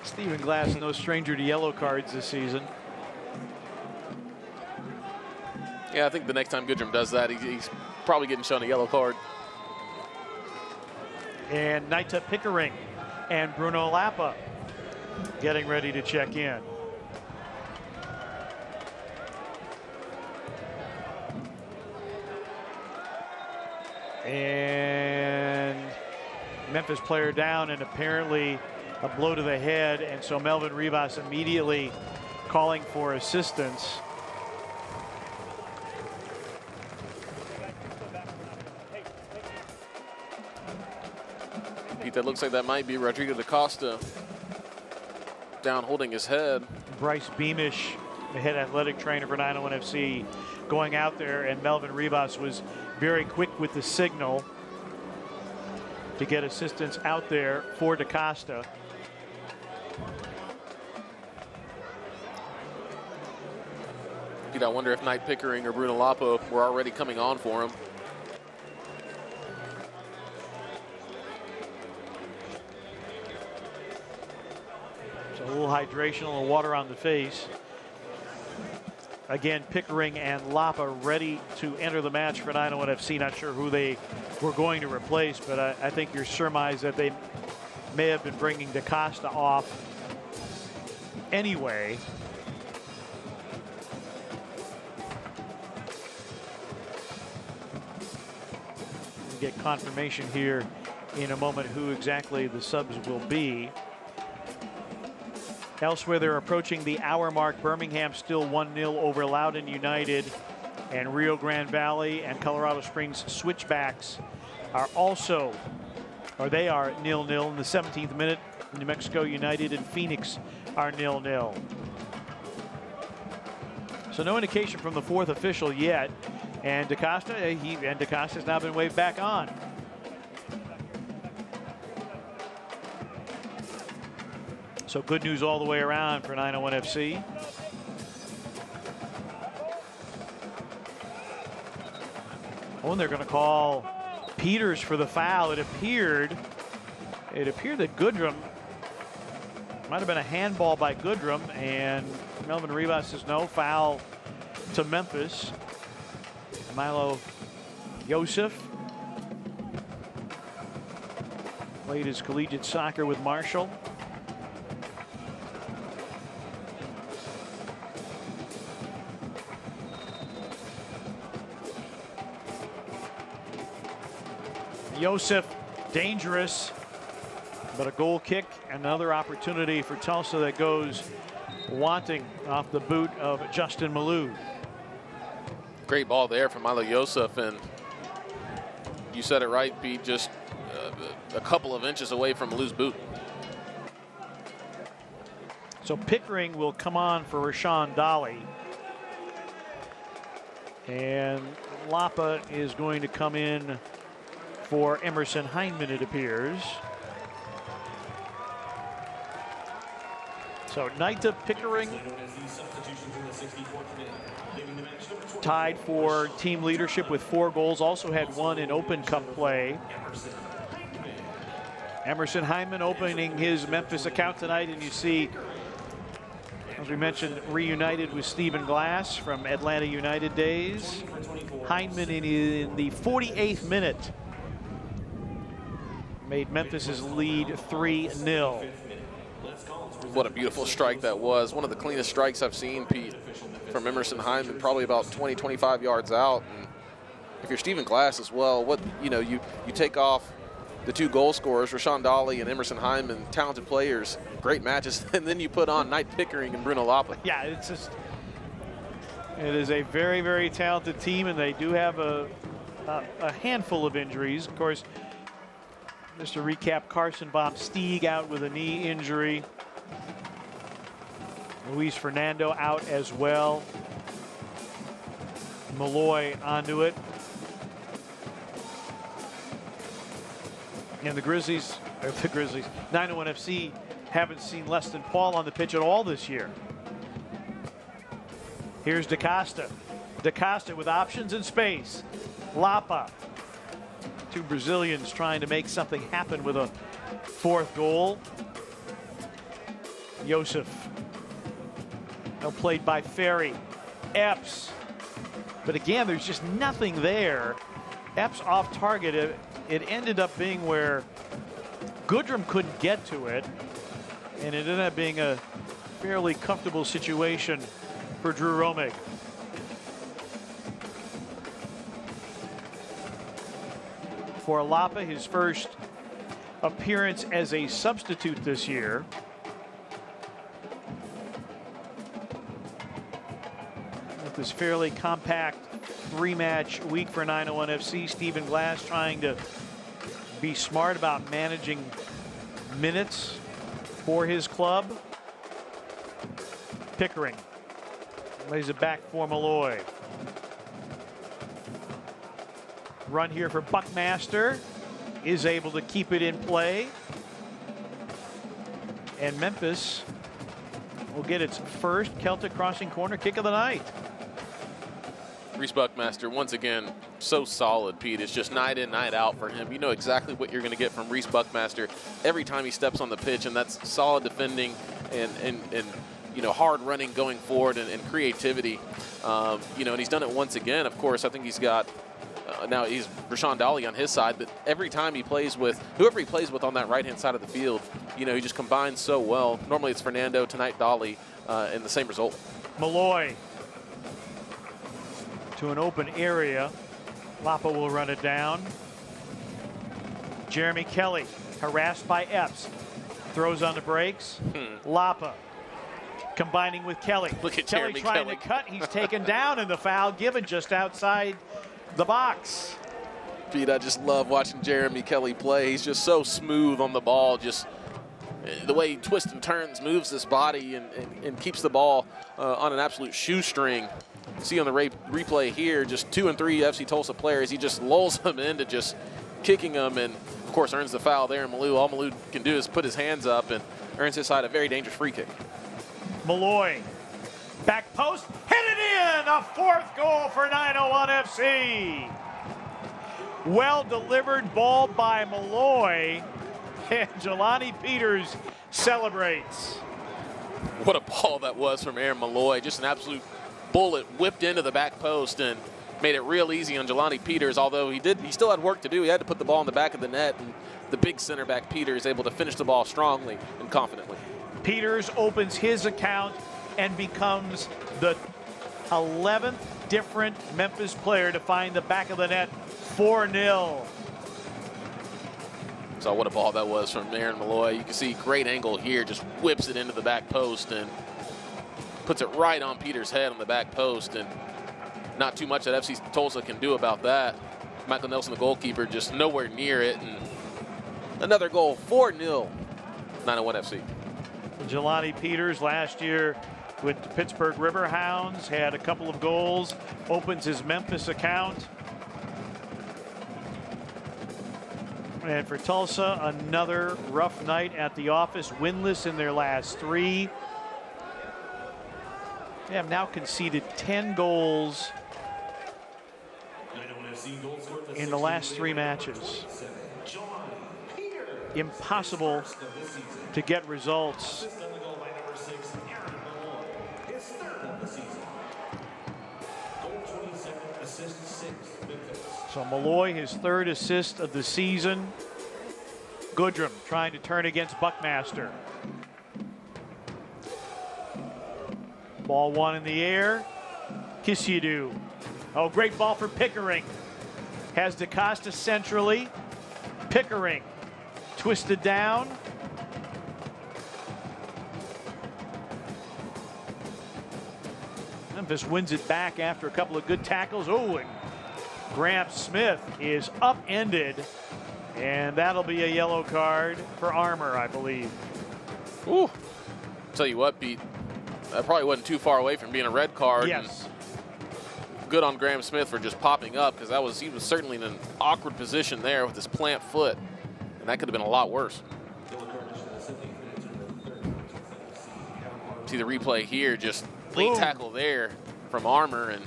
Speaker 1: Stephen Glass, no stranger to yellow cards this season.
Speaker 7: Yeah, I think the next time Goodrum does that, he's probably getting shown a yellow card.
Speaker 1: And Naita Pickering and Bruno Lapa getting ready to check in. And Memphis player down, and apparently a blow to the head, and so Melvin Rivas immediately calling for assistance.
Speaker 7: Pete, that looks like that might be Rodrigo da Costa down holding his head.
Speaker 1: Bryce Beamish, the head athletic trainer for 901 FC, going out there, and Melvin Rivas was very quick with the signal to get assistance out there for da Costa.
Speaker 7: I wonder if Knight Pickering or Bruno Lapa were already coming on for him.
Speaker 1: So a little hydration, a little water on the face. Again, Pickering and Lapa ready to enter the match for 901 FC. Not sure who they were going to replace, but I think your surmise that they may have been bringing da Costa off anyway. We'll get confirmation here in a moment who exactly the subs will be. Elsewhere, they're approaching the hour mark. Birmingham still 1-0 over Loudoun United. And Rio Grande Valley and Colorado Springs Switchbacks are also, or they are 0-0 in the 17th minute. New Mexico United and Phoenix are 0-0. So no indication from the fourth official yet. And DaCosta's now been waved back on. So good news all the way around for 901 FC. Oh, and they're going to call Peters for the foul. It appeared that Goodrum might have been a handball by Goodrum, and Melvin Rivas says no, foul to Memphis. Milo Yosef played his collegiate soccer with Marshall. Yosef, dangerous, but a goal kick, another opportunity for Tulsa that goes wanting off the boot of Justin Malou.
Speaker 7: Great ball there from Milo Yosef, and you said it right, Pete, just a couple of inches away from Malou's boot.
Speaker 1: So Pickering will come on for Rashawn Dolly. And Lapa is going to come in for Emerson Heineman, it appears. So Naita Pickering tied for team leadership with 4 goals, also had 1 in Open Cup play. Emerson Heineman opening his Memphis account tonight, and you see, as we mentioned, reunited with Stephen Glass from Atlanta United days. Heineman in the 48th minute made Memphis's lead 3-0.
Speaker 7: What a beautiful strike that was. One of the cleanest strikes I've seen, Pete, from Emerson Heineman, probably about 20, 25 yards out. And if you're Stephen Glass as well, you take off the 2 goal scorers, Rashawn Dolly and Emerson Heineman, talented players, great matches, and then you put on Knight Pickering and Bruno Lapa.
Speaker 1: Yeah, it is a very, very talented team, and they do have a handful of injuries. Of course, just to recap, Carson Baum-Stieg out with a knee injury. Luis Fernando out as well. Malloy onto it. And the Grizzlies, 901 FC haven't seen Leston Paul on the pitch at all this year. Here's DaCosta. DaCosta with options and space. Lapa. 2 Brazilians trying to make something happen with a 4th goal. Yosef. Now played by Ferry. Epps. But again, there's just nothing there. Epps off target. It ended up being where Goodrum couldn't get to it, and it ended up being a fairly comfortable situation for Drew Romig. For Lapa, his first appearance as a substitute this year. With this fairly compact 3-match week for 901 FC, Stephen Glass trying to be smart about managing minutes for his club. Pickering lays it back for Malloy. Run here for Buckmaster, is able to keep it in play. And Memphis will get its first Celtic crossing corner kick of the night.
Speaker 7: Reese Buckmaster, once again, so solid, Pete. It's just night in, night out for him. You know exactly what you're going to get from Reese Buckmaster every time he steps on the pitch, and that's solid defending and hard running going forward and creativity. And he's done it once again. Of course, I think he's got now he's Rashawn Dolly on his side, but every time he plays with whoever he plays with on that right-hand side of the field, he just combines so well. Normally it's Fernando, tonight Dolly, and the same result.
Speaker 1: Malloy to an open area. Lapa will run it down. Jeremy Kelly harassed by Epps. Throws on the brakes. Lapa combining with Kelly.
Speaker 7: Look at
Speaker 1: Kelly
Speaker 7: Jeremy
Speaker 1: trying
Speaker 7: Kelly.
Speaker 1: to cut. He's taken down, and the foul given just outside the box.
Speaker 7: Pete, I just love watching Jeremy Kelly play. He's just so smooth on the ball, just the way he twists and turns, moves his body, and keeps the ball on an absolute shoestring. See on the replay here, just 2 and 3 FC Tulsa players. He just lulls them into just kicking them, and of course earns the foul there. And Malou, all Malou can do is put his hands up and earns his side a very dangerous free kick.
Speaker 1: Malloy, back post, hit it in! A 4th goal for 901 FC. Well delivered ball by Malloy, and Jelani Peters celebrates.
Speaker 7: What a ball that was from Aaron Malloy. Just an absolute bullet whipped into the back post and made it real easy on Jelani Peters, although he still had work to do. He had to put the ball in the back of the net, and the big center back Peters able to finish the ball strongly and confidently.
Speaker 1: Peters opens his account and becomes the 11th different Memphis player to find the back of the net. 4-0.
Speaker 7: So what a ball that was from Aaron Malloy. You can see great angle here, just whips it into the back post and puts it right on Peters' head on the back post, and not too much that FC Tulsa can do about that. Michael Nelson, the goalkeeper, just nowhere near it, and another goal, 4-0, 901 FC.
Speaker 1: Jelani Peters last year with the Pittsburgh Riverhounds had a couple of goals, opens his Memphis account. And for Tulsa, another rough night at the office, winless in their last 3. They have now conceded 10 goals in the last 3 matches. Impossible to get results. So Malloy, his 3rd assist of the season. Goodrum trying to turn against Buckmaster. Ball 1 in the air. Kiss you do. Oh, great ball for Pickering. Has DaCosta centrally. Pickering twisted down. Memphis wins it back after a couple of good tackles. Oh, and Graham Smith is upended, and that'll be a yellow card for Armour, I believe.
Speaker 7: Ooh. Tell you what, Pete, that probably wasn't too far away from being a red card.
Speaker 1: Yes.
Speaker 7: And good on Graham Smith for just popping up, because he was certainly in an awkward position there with his plant foot, and that could have been a lot worse. See the replay here, just late tackle there from Armour, and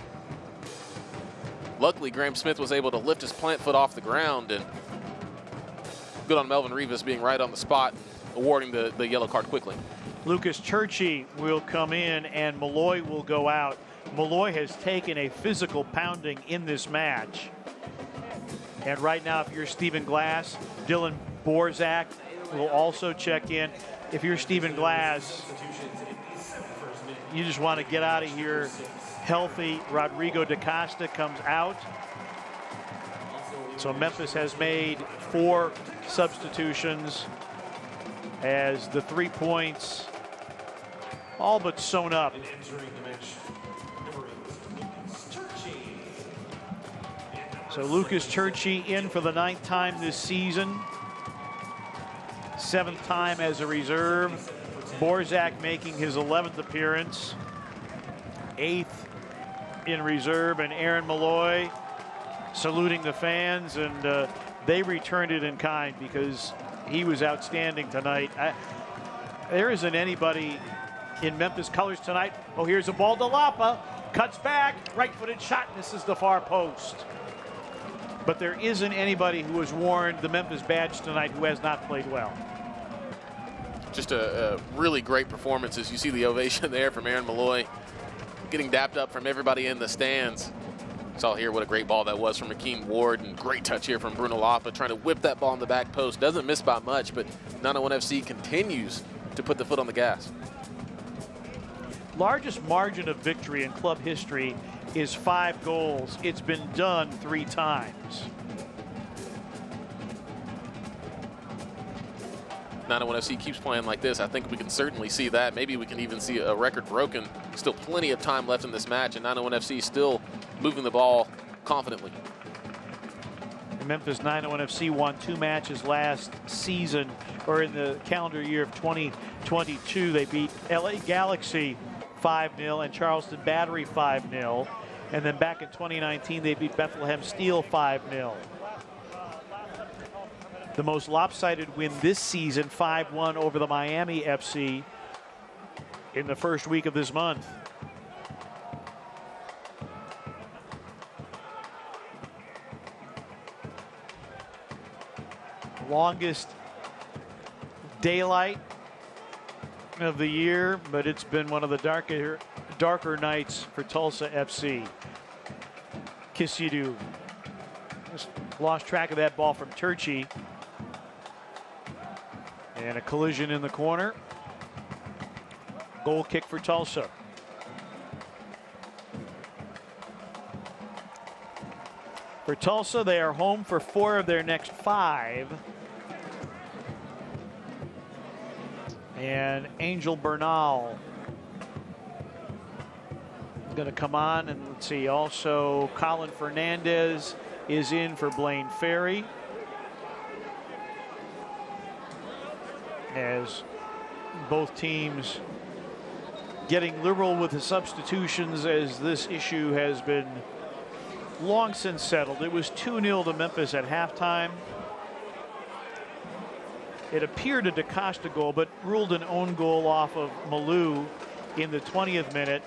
Speaker 7: luckily Graham Smith was able to lift his plant foot off the ground, and good on Melvin Rivas being right on the spot, awarding the yellow card quickly.
Speaker 1: Lucas Churchy will come in and Malloy will go out. Malloy has taken a physical pounding in this match. And right now, if you're Stephen Glass, Dylan Borzak will also check in. If you're Stephen Glass, you just want to get out of here healthy. Rodrigo DaCosta comes out. So Memphis has made 4 substitutions as the 3 points all but sewn up. So Lucas Churchy in for the 9th time this season. 7th time as a reserve. Borzak making his 11th appearance. 8th in reserve, and Aaron Malloy saluting the fans, and they returned it in kind because he was outstanding tonight. There isn't anybody in Memphis colors tonight. Oh, here's a ball to Lapa. Cuts back, right-footed shot, misses the far post. But there isn't anybody who has worn the Memphis badge tonight who has not played well.
Speaker 7: Just a really great performance, as you see the ovation there from Aaron Malloy, getting dapped up from everybody in the stands. Saw here what a great ball that was from Akeem Ward, and great touch here from Bruno Lapa, trying to whip that ball in the back post. Doesn't miss by much, but 901 FC continues to put the foot on the gas.
Speaker 1: Largest margin of victory in club history is 5 goals. It's been done 3 times.
Speaker 7: 901 FC keeps playing like this, I think we can certainly see that. Maybe we can even see a record broken. Still plenty of time left in this match, and 901 FC still moving the ball confidently.
Speaker 1: Memphis 901 FC won 2 matches last season, or in the calendar year of 2022. They beat LA Galaxy 5-0 and Charleston Battery 5-0. And then back in 2019, they beat Bethlehem Steel 5-0. The most lopsided win this season, 5-1 over the Miami FC in the first week of this month. Longest daylight of the year, but it's been one of the darker nights for Tulsa FC. Kisidu just lost track of that ball from Turchi. And a collision in the corner. Goal kick for Tulsa. For Tulsa, they are home for 4 of their next 5. And Angel Bernal is going to come on. And let's see, also Colin Fernandez is in for Blaine Ferry. As both teams getting liberal with the substitutions, as this issue has been long since settled. It was 2-0 to Memphis at halftime. It appeared a DaCosta goal, but ruled an own goal off of Malou in the 20th minute.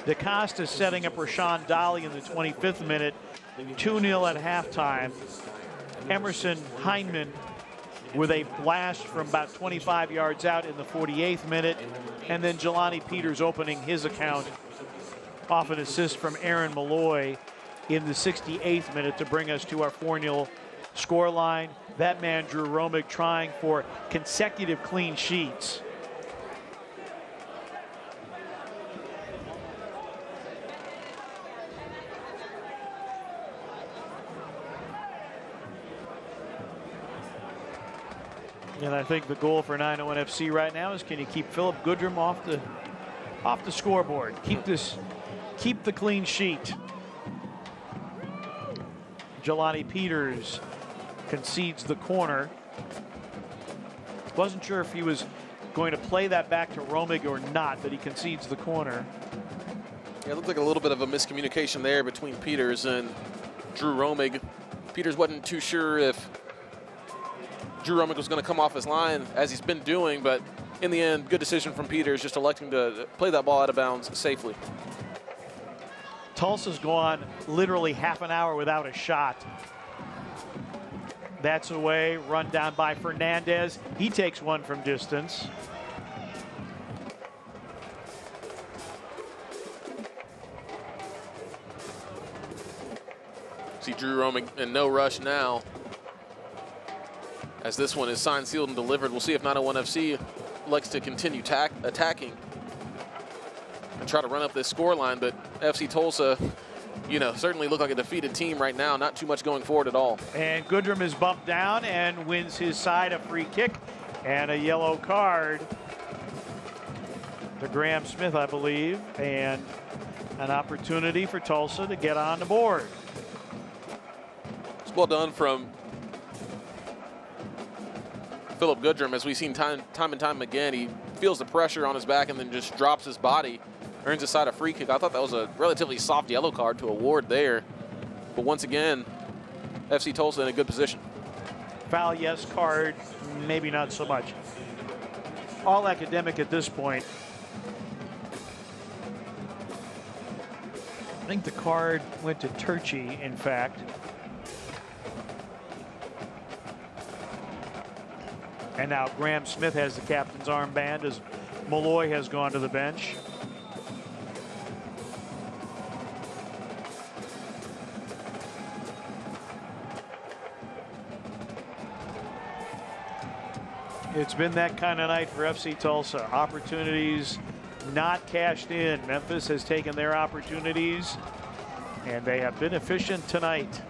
Speaker 1: DaCosta setting up Rashawn Dolly in the 25th minute. 2-0 at halftime. Emerson Heineman with a blast from about 25 yards out in the 48th minute. And then Jelani Peters opening his account off an assist from Aaron Malloy in the 68th minute to bring us to our 4-0 scoreline. That man, Drew Romig, trying for consecutive clean sheets. And I think the goal for 901 FC right now is, can you keep Philip Goodrum off the scoreboard? Keep the clean sheet. Jelani Peters concedes the corner. Wasn't sure if he was going to play that back to Romig or not, but he concedes the corner.
Speaker 7: Yeah, it looked like a little bit of a miscommunication there between Peters and Drew Romig. Peters wasn't too sure if Drew Romig was going to come off his line, as he's been doing, but in the end, good decision from Peters, just electing to play that ball out of bounds safely.
Speaker 1: Tulsa's gone literally half an hour without a shot. That's away, run down by Fernandez. He takes one from distance.
Speaker 7: See Drew Romig in no rush now, as this one is signed, sealed, and delivered. We'll see if 901 FC likes to continue attacking and try to run up this scoreline, but FC Tulsa, you know, certainly look like a defeated team right now. Not too much going forward at all.
Speaker 1: And Goodrum is bumped down and wins his side a free kick and a yellow card to Graham Smith, I believe, and an opportunity for Tulsa to get on the board.
Speaker 7: It's well done from Philip Goodrum, as we've seen time and time again. He feels the pressure on his back and then just drops his body, earns a side a free kick. I thought that was a relatively soft yellow card to award there, but once again, FC Tulsa in a good position.
Speaker 1: Foul, yes. Card, maybe not so much. All academic at this point. I think the card went to Turchi, in fact. And now Graham Smith has the captain's armband as Malloy has gone to the bench. It's been that kind of night for FC Tulsa. Opportunities not cashed in. Memphis has taken their opportunities, and they have been efficient tonight.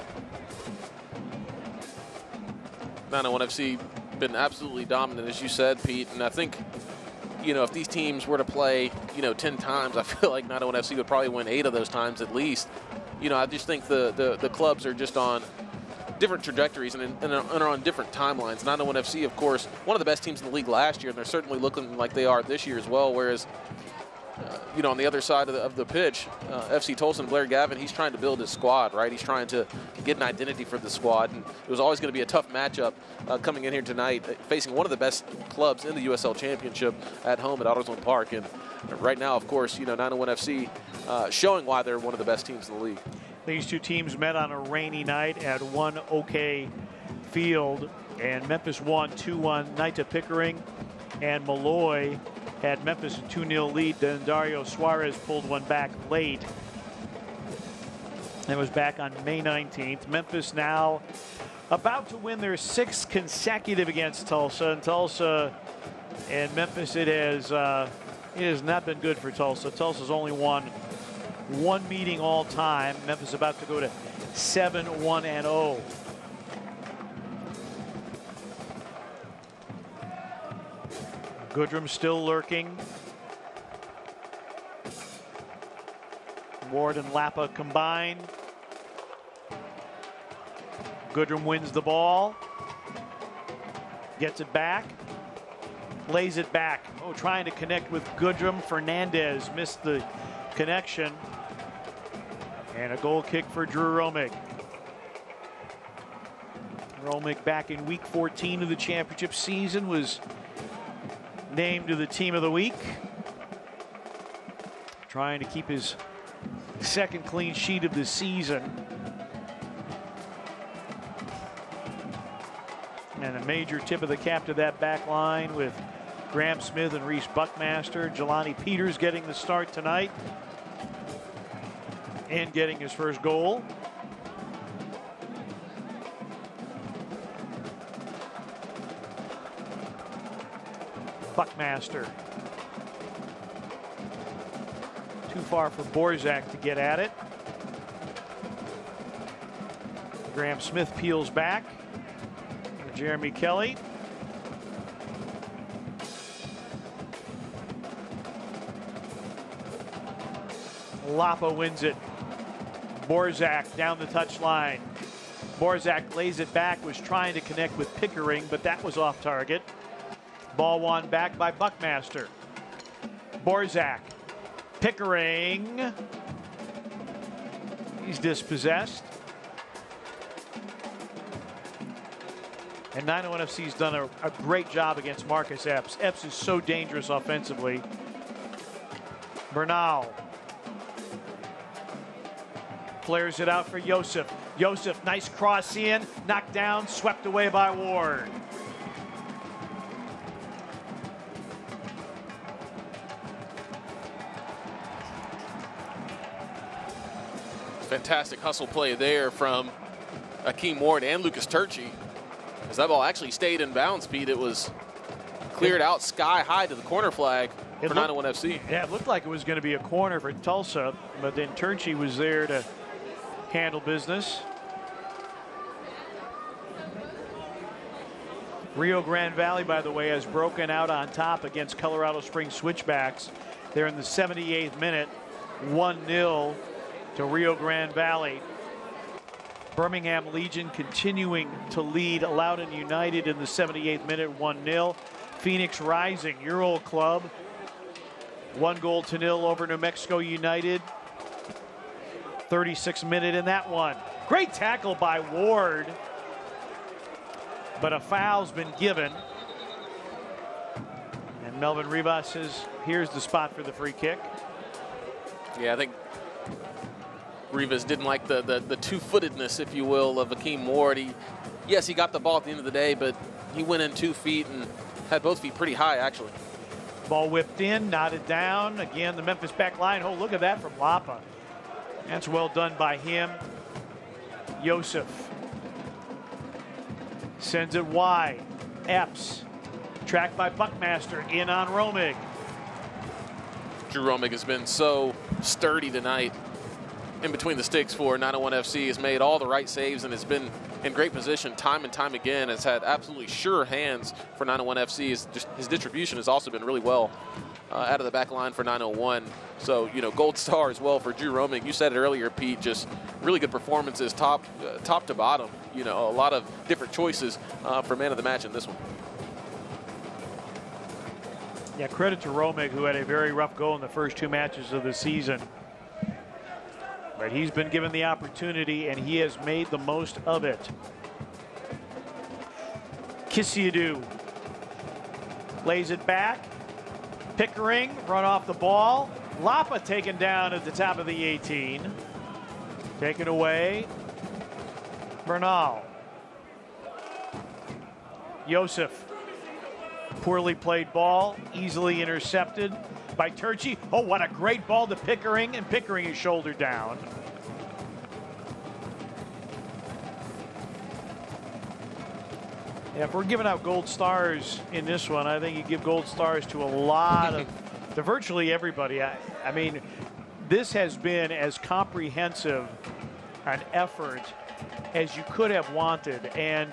Speaker 7: 901 FC been absolutely dominant, as you said, Pete. And I think, if these teams were to play, 10 times, I feel like 901 FC would probably win 8 of those times at least. I just think the clubs are just on different trajectories and are on different timelines. 901 FC, of course, one of the best teams in the league last year, and they're certainly looking like they are this year as well, whereas on the other side of the pitch, FC Tulsa and Blair Gavin, he's trying to build his squad, right? He's trying to get an identity for the squad, and it was always going to be a tough matchup coming in here tonight, facing one of the best clubs in the USL Championship at home at AutoZone Park. And right now, of course, 901 FC showing why they're one of the best teams in the league.
Speaker 1: These two teams met on a rainy night at one OK field, and Memphis won 2-1. Nita Pickering and Malloy had Memphis a 2-0 lead. Then Dario Suarez pulled one back late. It was back on May 19th. Memphis now about to win their 6th consecutive against Tulsa. And Tulsa and Memphis, it has not been good for Tulsa. Tulsa's only won 1 meeting all time. Memphis about to go to 7-1-0. Goodrum still lurking. Ward and Lapa combine. Goodrum wins the ball. Gets it back. Lays it back. Oh, trying to connect with Goodrum. Fernandez missed the connection. And a goal kick for Drew Romig. Romig back in week 14 of the championship season was named to the team of the week. Trying to keep his 2nd clean sheet of the season. And a major tip of the cap to that back line with Graham Smith and Reese Buckmaster. Jelani Peters getting the start tonight and getting his first goal. Buckmaster. Too far for Borzak to get at it. Graham Smith peels back for Jeremy Kelly. Lapa wins it. Borzak down the touchline. Borzak lays it back, was trying to connect with Pickering, but that was off target. Ball won back by Buckmaster. Borzak. Pickering. He's dispossessed. And 901 FC's done a great job against Marcus Epps. Epps is so dangerous offensively. Bernal. Flares it out for Yosef. Yosef, nice cross in, knocked down, swept away by Ward.
Speaker 7: Fantastic hustle play there from Akeem Ward and Lucas Turchi. As that ball actually stayed in bounds, Pete, it was cleared out sky high to the corner flag for 901 FC.
Speaker 1: Yeah, it looked like it was going to be a corner for Tulsa, but then Turchi was there to handle business. Rio Grande Valley, by the way, has broken out on top against Colorado Springs Switchbacks. They're in the 78th minute, 1-0 to Rio Grande Valley. Birmingham Legion continuing to lead Loudoun United in the 78th minute, 1-0. Phoenix Rising, your old club, 1-0 over New Mexico United. 36th minute in that one. Great tackle by Ward, but a foul's been given. And Melvin Rivas says, here's the spot for the free kick.
Speaker 7: Yeah, I think Rivas didn't like the two-footedness, if you will, of Akeem Ward. Yes, he got the ball at the end of the day, but he went in 2 feet and had both feet pretty high, actually.
Speaker 1: Ball whipped in, knotted down. Again, the Memphis back line. Oh, look at that from Lapa. That's well done by him. Yosef sends it wide. Epps, tracked by Buckmaster, in on Romig.
Speaker 7: Drew Romig has been so sturdy tonight in between the sticks for 901 FC. Has made all the right saves and has been in great position time and time again, has had absolutely sure hands for 901 FC. His distribution has also been really well out of the back line for 901. So, you know, gold star as well for Drew Romig. You said it earlier, Pete, just really good performances top to bottom. You know, a lot of different choices for man of the match in this one.
Speaker 1: Yeah, credit to Romig, who had a very rough go in the first 2 matches of the season. But he's been given the opportunity, and he has made the most of it. Kisiadu lays it back. Pickering run off the ball. Lapa taken down at the top of the 18. Taken away. Bernal. Yosef. Poorly played ball. Easily intercepted by Turchi. Oh, what a great ball to Pickering, and Pickering is shouldered down. Yeah, if we're giving out gold stars in this one, I think you give gold stars to a lot of, to virtually everybody. I mean, this has been as comprehensive an effort as you could have wanted. And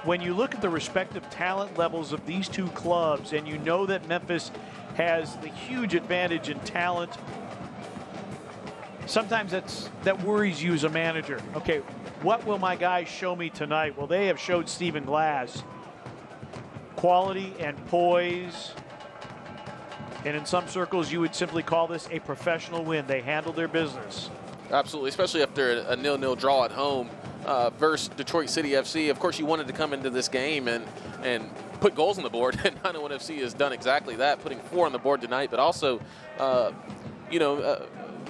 Speaker 1: when you look at the respective talent levels of these two clubs, and you know that Memphis has the huge advantage in talent, sometimes that worries you as a manager. Okay, what will my guys show me tonight? Well, they have showed Stephen Glass quality and poise. And in some circles, you would simply call this a professional win. They handled their business.
Speaker 7: Absolutely, especially after a 0-0 draw at home versus Detroit City FC. Of course, you wanted to come into this game and put goals on the board, and 901 FC has done exactly that, putting 4 on the board tonight, but also,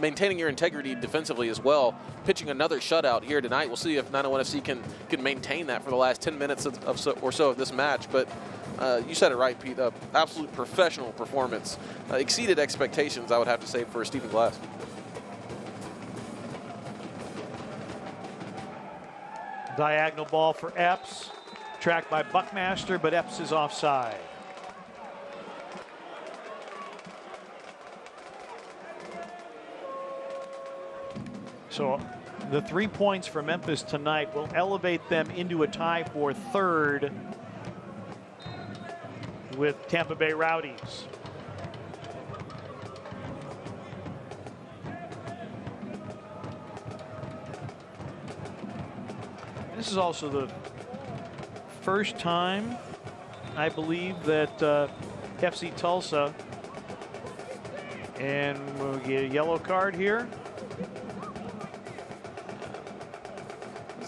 Speaker 7: maintaining your integrity defensively as well, pitching another shutout here tonight. We'll see if 901 FC can maintain that for the last 10 minutes or so of this match. But you said it right, Pete. Absolute professional performance. Exceeded expectations, I would have to say, for Stephen Glass.
Speaker 1: Diagonal ball for Epps. Tracked by Buckmaster, but Epps is offside. So the 3 points for Memphis tonight will elevate them into a tie for third with Tampa Bay Rowdies. This is also the first time, I believe, that FC Tulsa, and we'll get a yellow card here.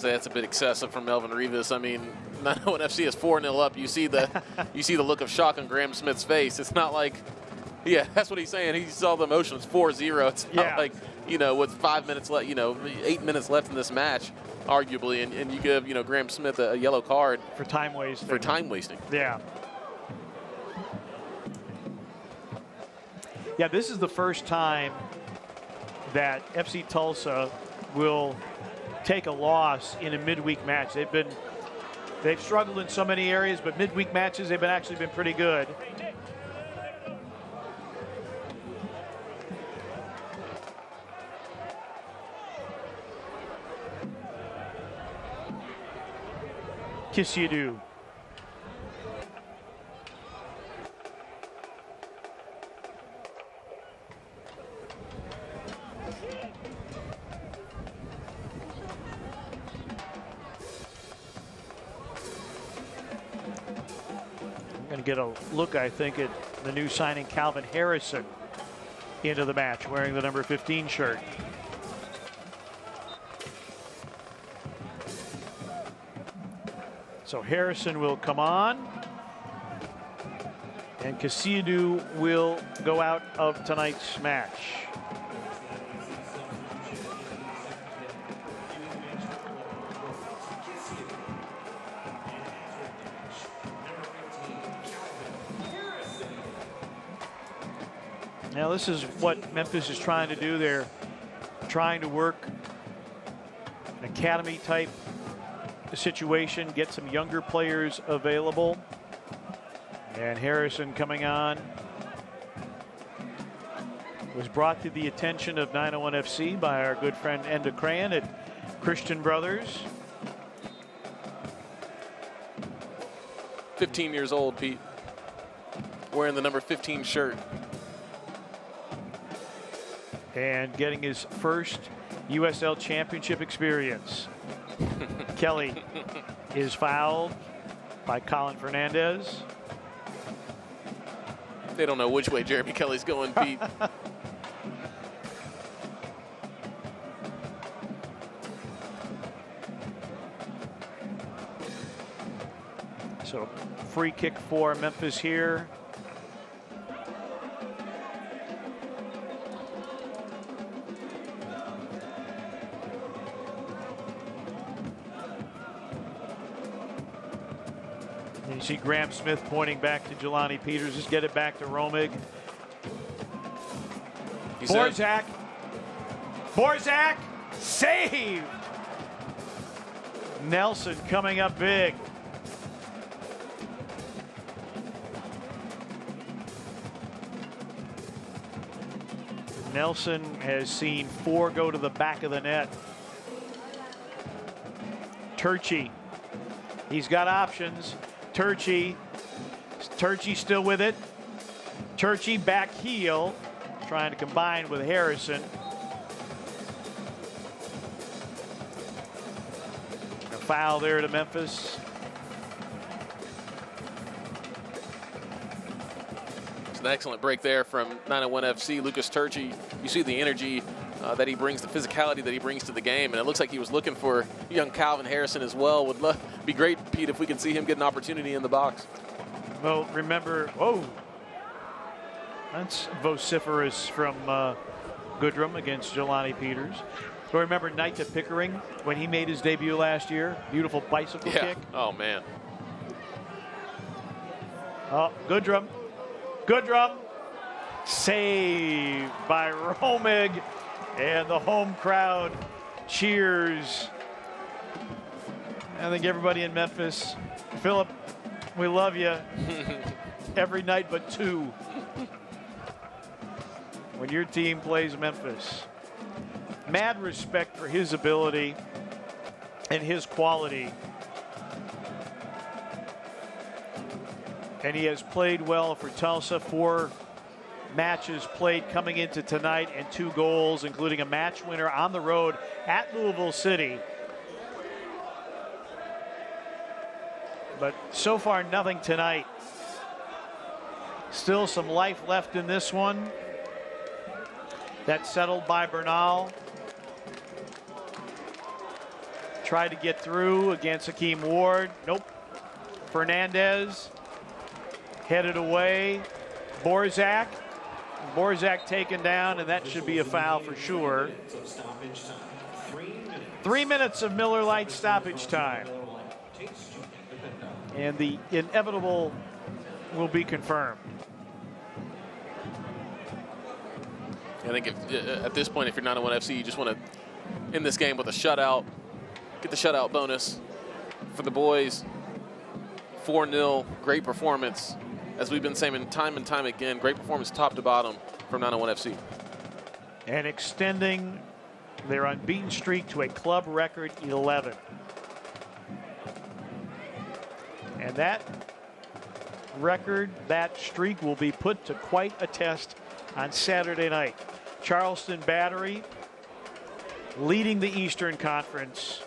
Speaker 7: That's a bit excessive from Melvin Rivas. I mean, 901 FC is 4-0 up. You see the look of shock on Graham Smith's face. It's not like, yeah, that's what he's saying. He saw the emotion. It's 4-0. It's not like, with 5 minutes left, 8 minutes left in this match, arguably, and you give, Graham Smith a yellow card
Speaker 1: for time wasting. Yeah. Yeah, this is the first time that FC Tulsa will take a loss in a midweek match. They've struggled in so many areas, but midweek matches they've actually been pretty good. Kisiadu. Get a look, I think, at the new signing Calvin Harrison into the match, wearing the number 15 shirt. So Harrison will come on, and Kisiadu will go out of tonight's match. Now this is what Memphis is trying to do. They're trying to work an academy type situation, get some younger players available. And Harrison coming on was brought to the attention of 901 FC by our good friend Enda Crayon at Christian Brothers.
Speaker 7: 15 years old, Pete, wearing the number 15 shirt.
Speaker 1: And getting his first USL Championship experience. Kelly is fouled by Colin Fernandez.
Speaker 7: They don't know which way Jeremy Kelly's going, Pete.
Speaker 1: So free kick for Memphis here. And you see Graham Smith pointing back to Jelani Peters. Just get it back to Romig. Borzak. Borzak saved. Nelson coming up big. Nelson has seen 4 go to the back of the net. Turchi. He's got options. Turchi still with it. Turchi back heel, trying to combine with Harrison. A foul there to Memphis.
Speaker 7: It's an excellent break there from 901 FC. Lucas Turchi, you see the energy that he brings, the physicality that he brings to the game, and it looks like he was looking for young Calvin Harrison as well. Would be great, Pete, if we can see him get an opportunity in the box.
Speaker 1: Well, remember, that's vociferous from Goodrum against Jelani Peters. So remember Naita Pickering when he made his debut last year? Beautiful bicycle kick.
Speaker 7: Oh, man.
Speaker 1: Oh, Goodrum. Goodrum. Saved by Romig. And the home crowd cheers. I think everybody in Memphis, Philip, we love you every night but 2. When your team plays Memphis. Mad respect for his ability and his quality. And he has played well for Tulsa. 4 matches played coming into tonight and 2 goals, including a match winner on the road at Louisville City. But so far, nothing tonight. Still some life left in this one. That's settled by Bernal. Tried to get through against Hakeem Ward. Nope. Fernandez headed away. Borzak. Borzak taken down, and that should be a foul for sure. 3 minutes of Miller Lite stoppage time. And the inevitable will be confirmed.
Speaker 7: I think at this point, if you're 901 FC, you just want to end this game with a shutout. Get the shutout bonus for the boys. 4-0, great performance. As we've been saying time and time again, great performance top to bottom from 901 FC.
Speaker 1: And extending their unbeaten streak to a club record 11. And that record, that streak will be put to quite a test on Saturday night. Charleston Battery, leading the Eastern Conference,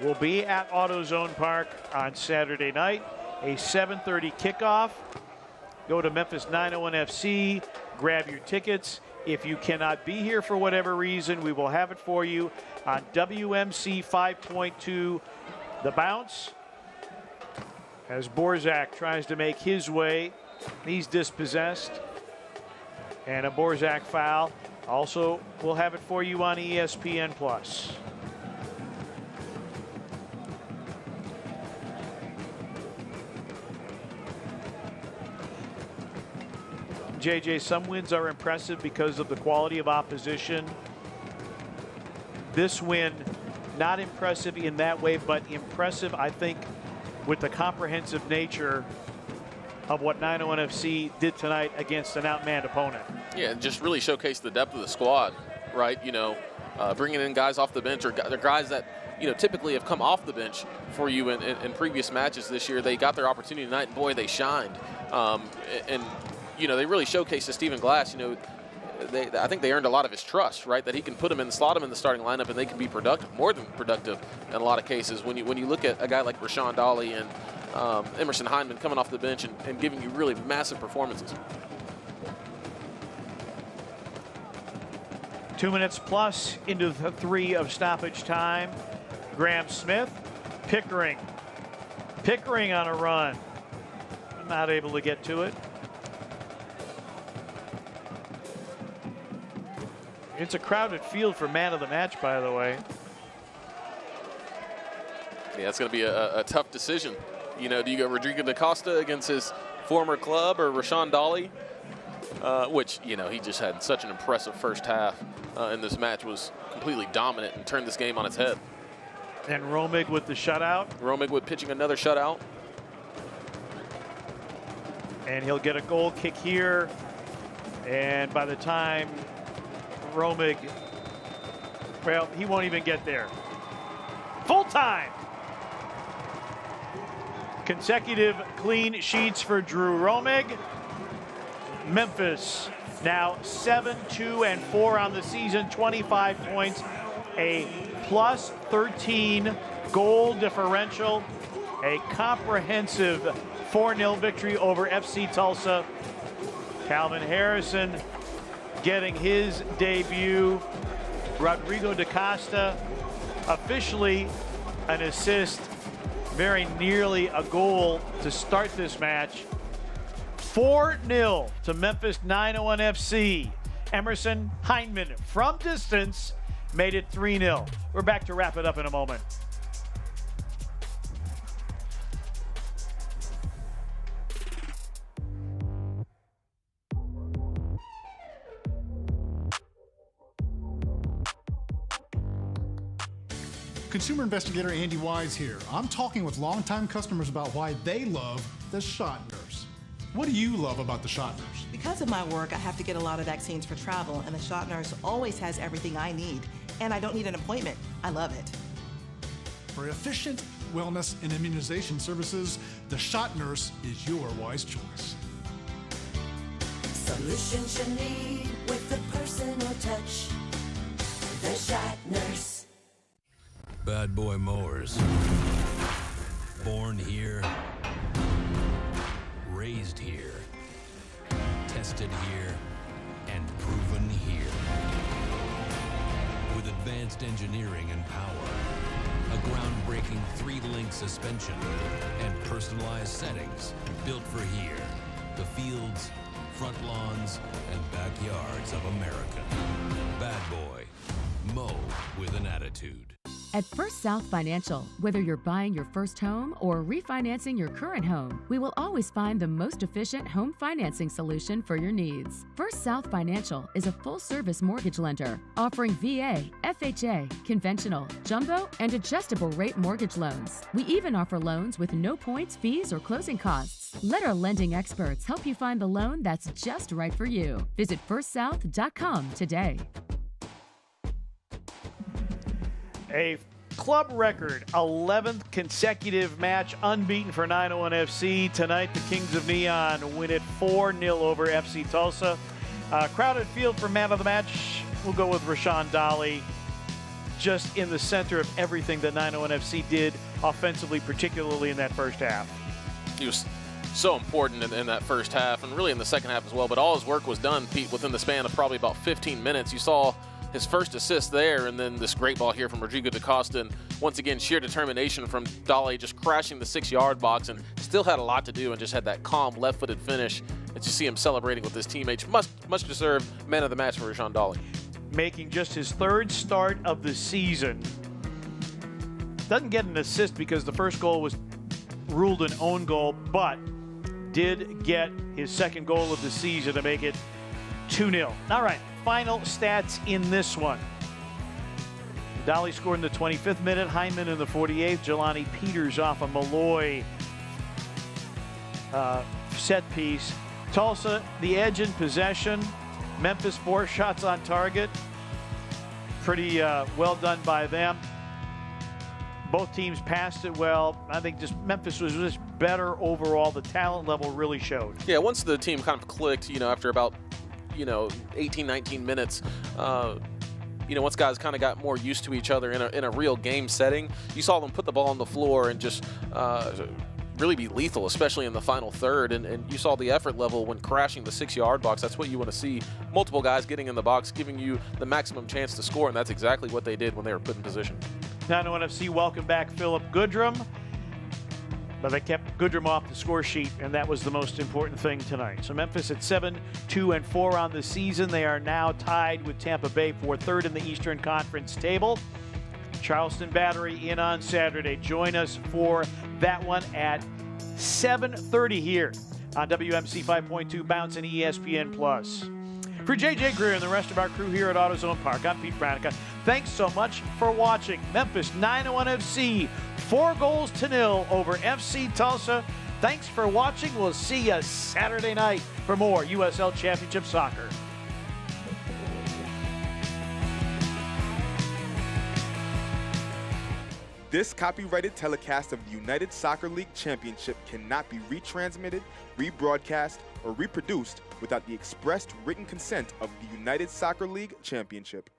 Speaker 1: will be at AutoZone Park on Saturday night. A 7:30 kickoff. Go to Memphis 901 FC, grab your tickets. If you cannot be here for whatever reason, we will have it for you on WMC 5.2, The Bounce. As Borzak tries to make his way, he's dispossessed. And a Borzak foul. Also, we'll have it for you on ESPN+. JJ, some wins are impressive because of the quality of opposition. This win, not impressive in that way, but impressive, I think, with the comprehensive nature of what 901 FC did tonight against an outmanned opponent.
Speaker 7: Yeah, just really showcased the depth of the squad, right? You know, bringing in guys off the bench or guys that typically have come off the bench for you in previous matches this year. They got their opportunity tonight, and boy, they shined. And they really showcased to Stephen Glass. I think they earned a lot of his trust, right? That he can slot them in the starting lineup, and they can be productive, more than productive in a lot of cases. When you look at a guy like Rashawn Dolly and Emerson Hyndman coming off the bench and giving you really massive performances.
Speaker 1: 2 minutes plus into the 3 of stoppage time. Graham Smith, Pickering on a run. Not able to get to it. It's a crowded field for man of the match, by the way.
Speaker 7: Yeah, it's going to be a tough decision. Do you go Rodrigo da Costa against his former club or Rashawn Dolly? Which, he just had such an impressive first half in this match, was completely dominant and turned this game on its head.
Speaker 1: And Romig with the shutout.
Speaker 7: Romig with pitching another shutout.
Speaker 1: And he'll get a goal kick here. And by the time Romig, well, he won't even get there. Full time. Consecutive clean sheets for Drew Romig. Memphis now 7-2-4 on the season, 25 points, a plus 13 goal differential, a comprehensive 4-0 victory over FC Tulsa. Calvin Harrison getting his debut. Rodrigo da Costa officially an assist, very nearly a goal to start this match. 4-0 to Memphis 901 FC. Emerson Hyndman from distance made it 3-0. We're back to wrap it up in a moment.
Speaker 3: Consumer investigator Andy Wise here. I'm talking with longtime customers about why they love the Shot Nurse. What do you love about the Shot Nurse?
Speaker 4: Because of my work, I have to get a lot of vaccines for travel, and the Shot Nurse always has everything I need. And I don't need an appointment. I love it.
Speaker 3: For efficient wellness and immunization services, the Shot Nurse is your wise choice.
Speaker 5: Solutions you need with the personal touch. The Shot Nurse.
Speaker 8: Bad Boy Mowers. Born here. Raised here. Tested here. And proven here. With advanced engineering and power. A groundbreaking 3-link suspension. And personalized settings built for here. The fields, front lawns, and backyards of America. Bad Boy. Mow with an attitude.
Speaker 6: At First South Financial, whether you're buying your first home or refinancing your current home, we will always find the most efficient home financing solution for your needs. First South Financial is a full-service mortgage lender offering VA, FHA, conventional, jumbo, and adjustable rate mortgage loans. We even offer loans with no points, fees, or closing costs. Let our lending experts help you find the loan that's just right for you. Visit firstsouth.com today.
Speaker 1: A club record 11th consecutive match unbeaten for 901 FC. Tonight, the Kings of Neon win it 4-0 over FC Tulsa. Crowded field for man of the match. We'll go with Rashawn Dolly. Just in the center of everything that 901 FC did offensively, particularly in that first half.
Speaker 7: He was so important in that first half and really in the second half as well. But all his work was done, Pete, within the span of probably about 15 minutes. You saw his first assist there, and then this great ball here from Rodrigo da Costa, and once again sheer determination from Dolly, just crashing the 6-yard box, and still had a lot to do and just had that calm left-footed finish. And you see him celebrating with his teammates. Much deserved man of the match for Rashawn Dolly.
Speaker 1: Making just his third start of the season. Doesn't get an assist because the first goal was ruled an own goal, but did get his second goal of the season to make it 2-0. All right. Final stats in this one. Dolly scored in the 25th minute, Hyndman in the 48th, Jelani Peters off a Malloy set piece. Tulsa, the edge in possession. Memphis, 4 shots on target. Pretty well done by them. Both teams passed it well. I think just Memphis was just better overall. The talent level really showed.
Speaker 7: Yeah, once the team kind of clicked, after about, 18, 19 minutes, once guys kind of got more used to each other in a real game setting, you saw them put the ball on the floor and just really be lethal, especially in the final third. And you saw the effort level when crashing the 6-yard box. That's what you want to see. Multiple guys getting in the box, giving you the maximum chance to score, and that's exactly what they did when they were put in position.
Speaker 1: 901 FC welcome back Philip Goodrum. But they kept Goodrum off the score sheet, and that was the most important thing tonight. So Memphis at 7-2-4 on the season. They are now tied with Tampa Bay for third in the Eastern Conference table. Charleston Battery in on Saturday. Join us for that one at 7:30 here on WMC 5.2 Bounce and ESPN+. For JJ Greer and the rest of our crew here at AutoZone Park, I'm Pete Branica. Thanks so much for watching. Memphis 901 FC, 4-0 over FC Tulsa. Thanks for watching. We'll see you Saturday night for more USL Championship Soccer.
Speaker 12: This copyrighted telecast of the United Soccer League Championship cannot be retransmitted, rebroadcast, or reproduced without the expressed written consent of the United Soccer League Championship.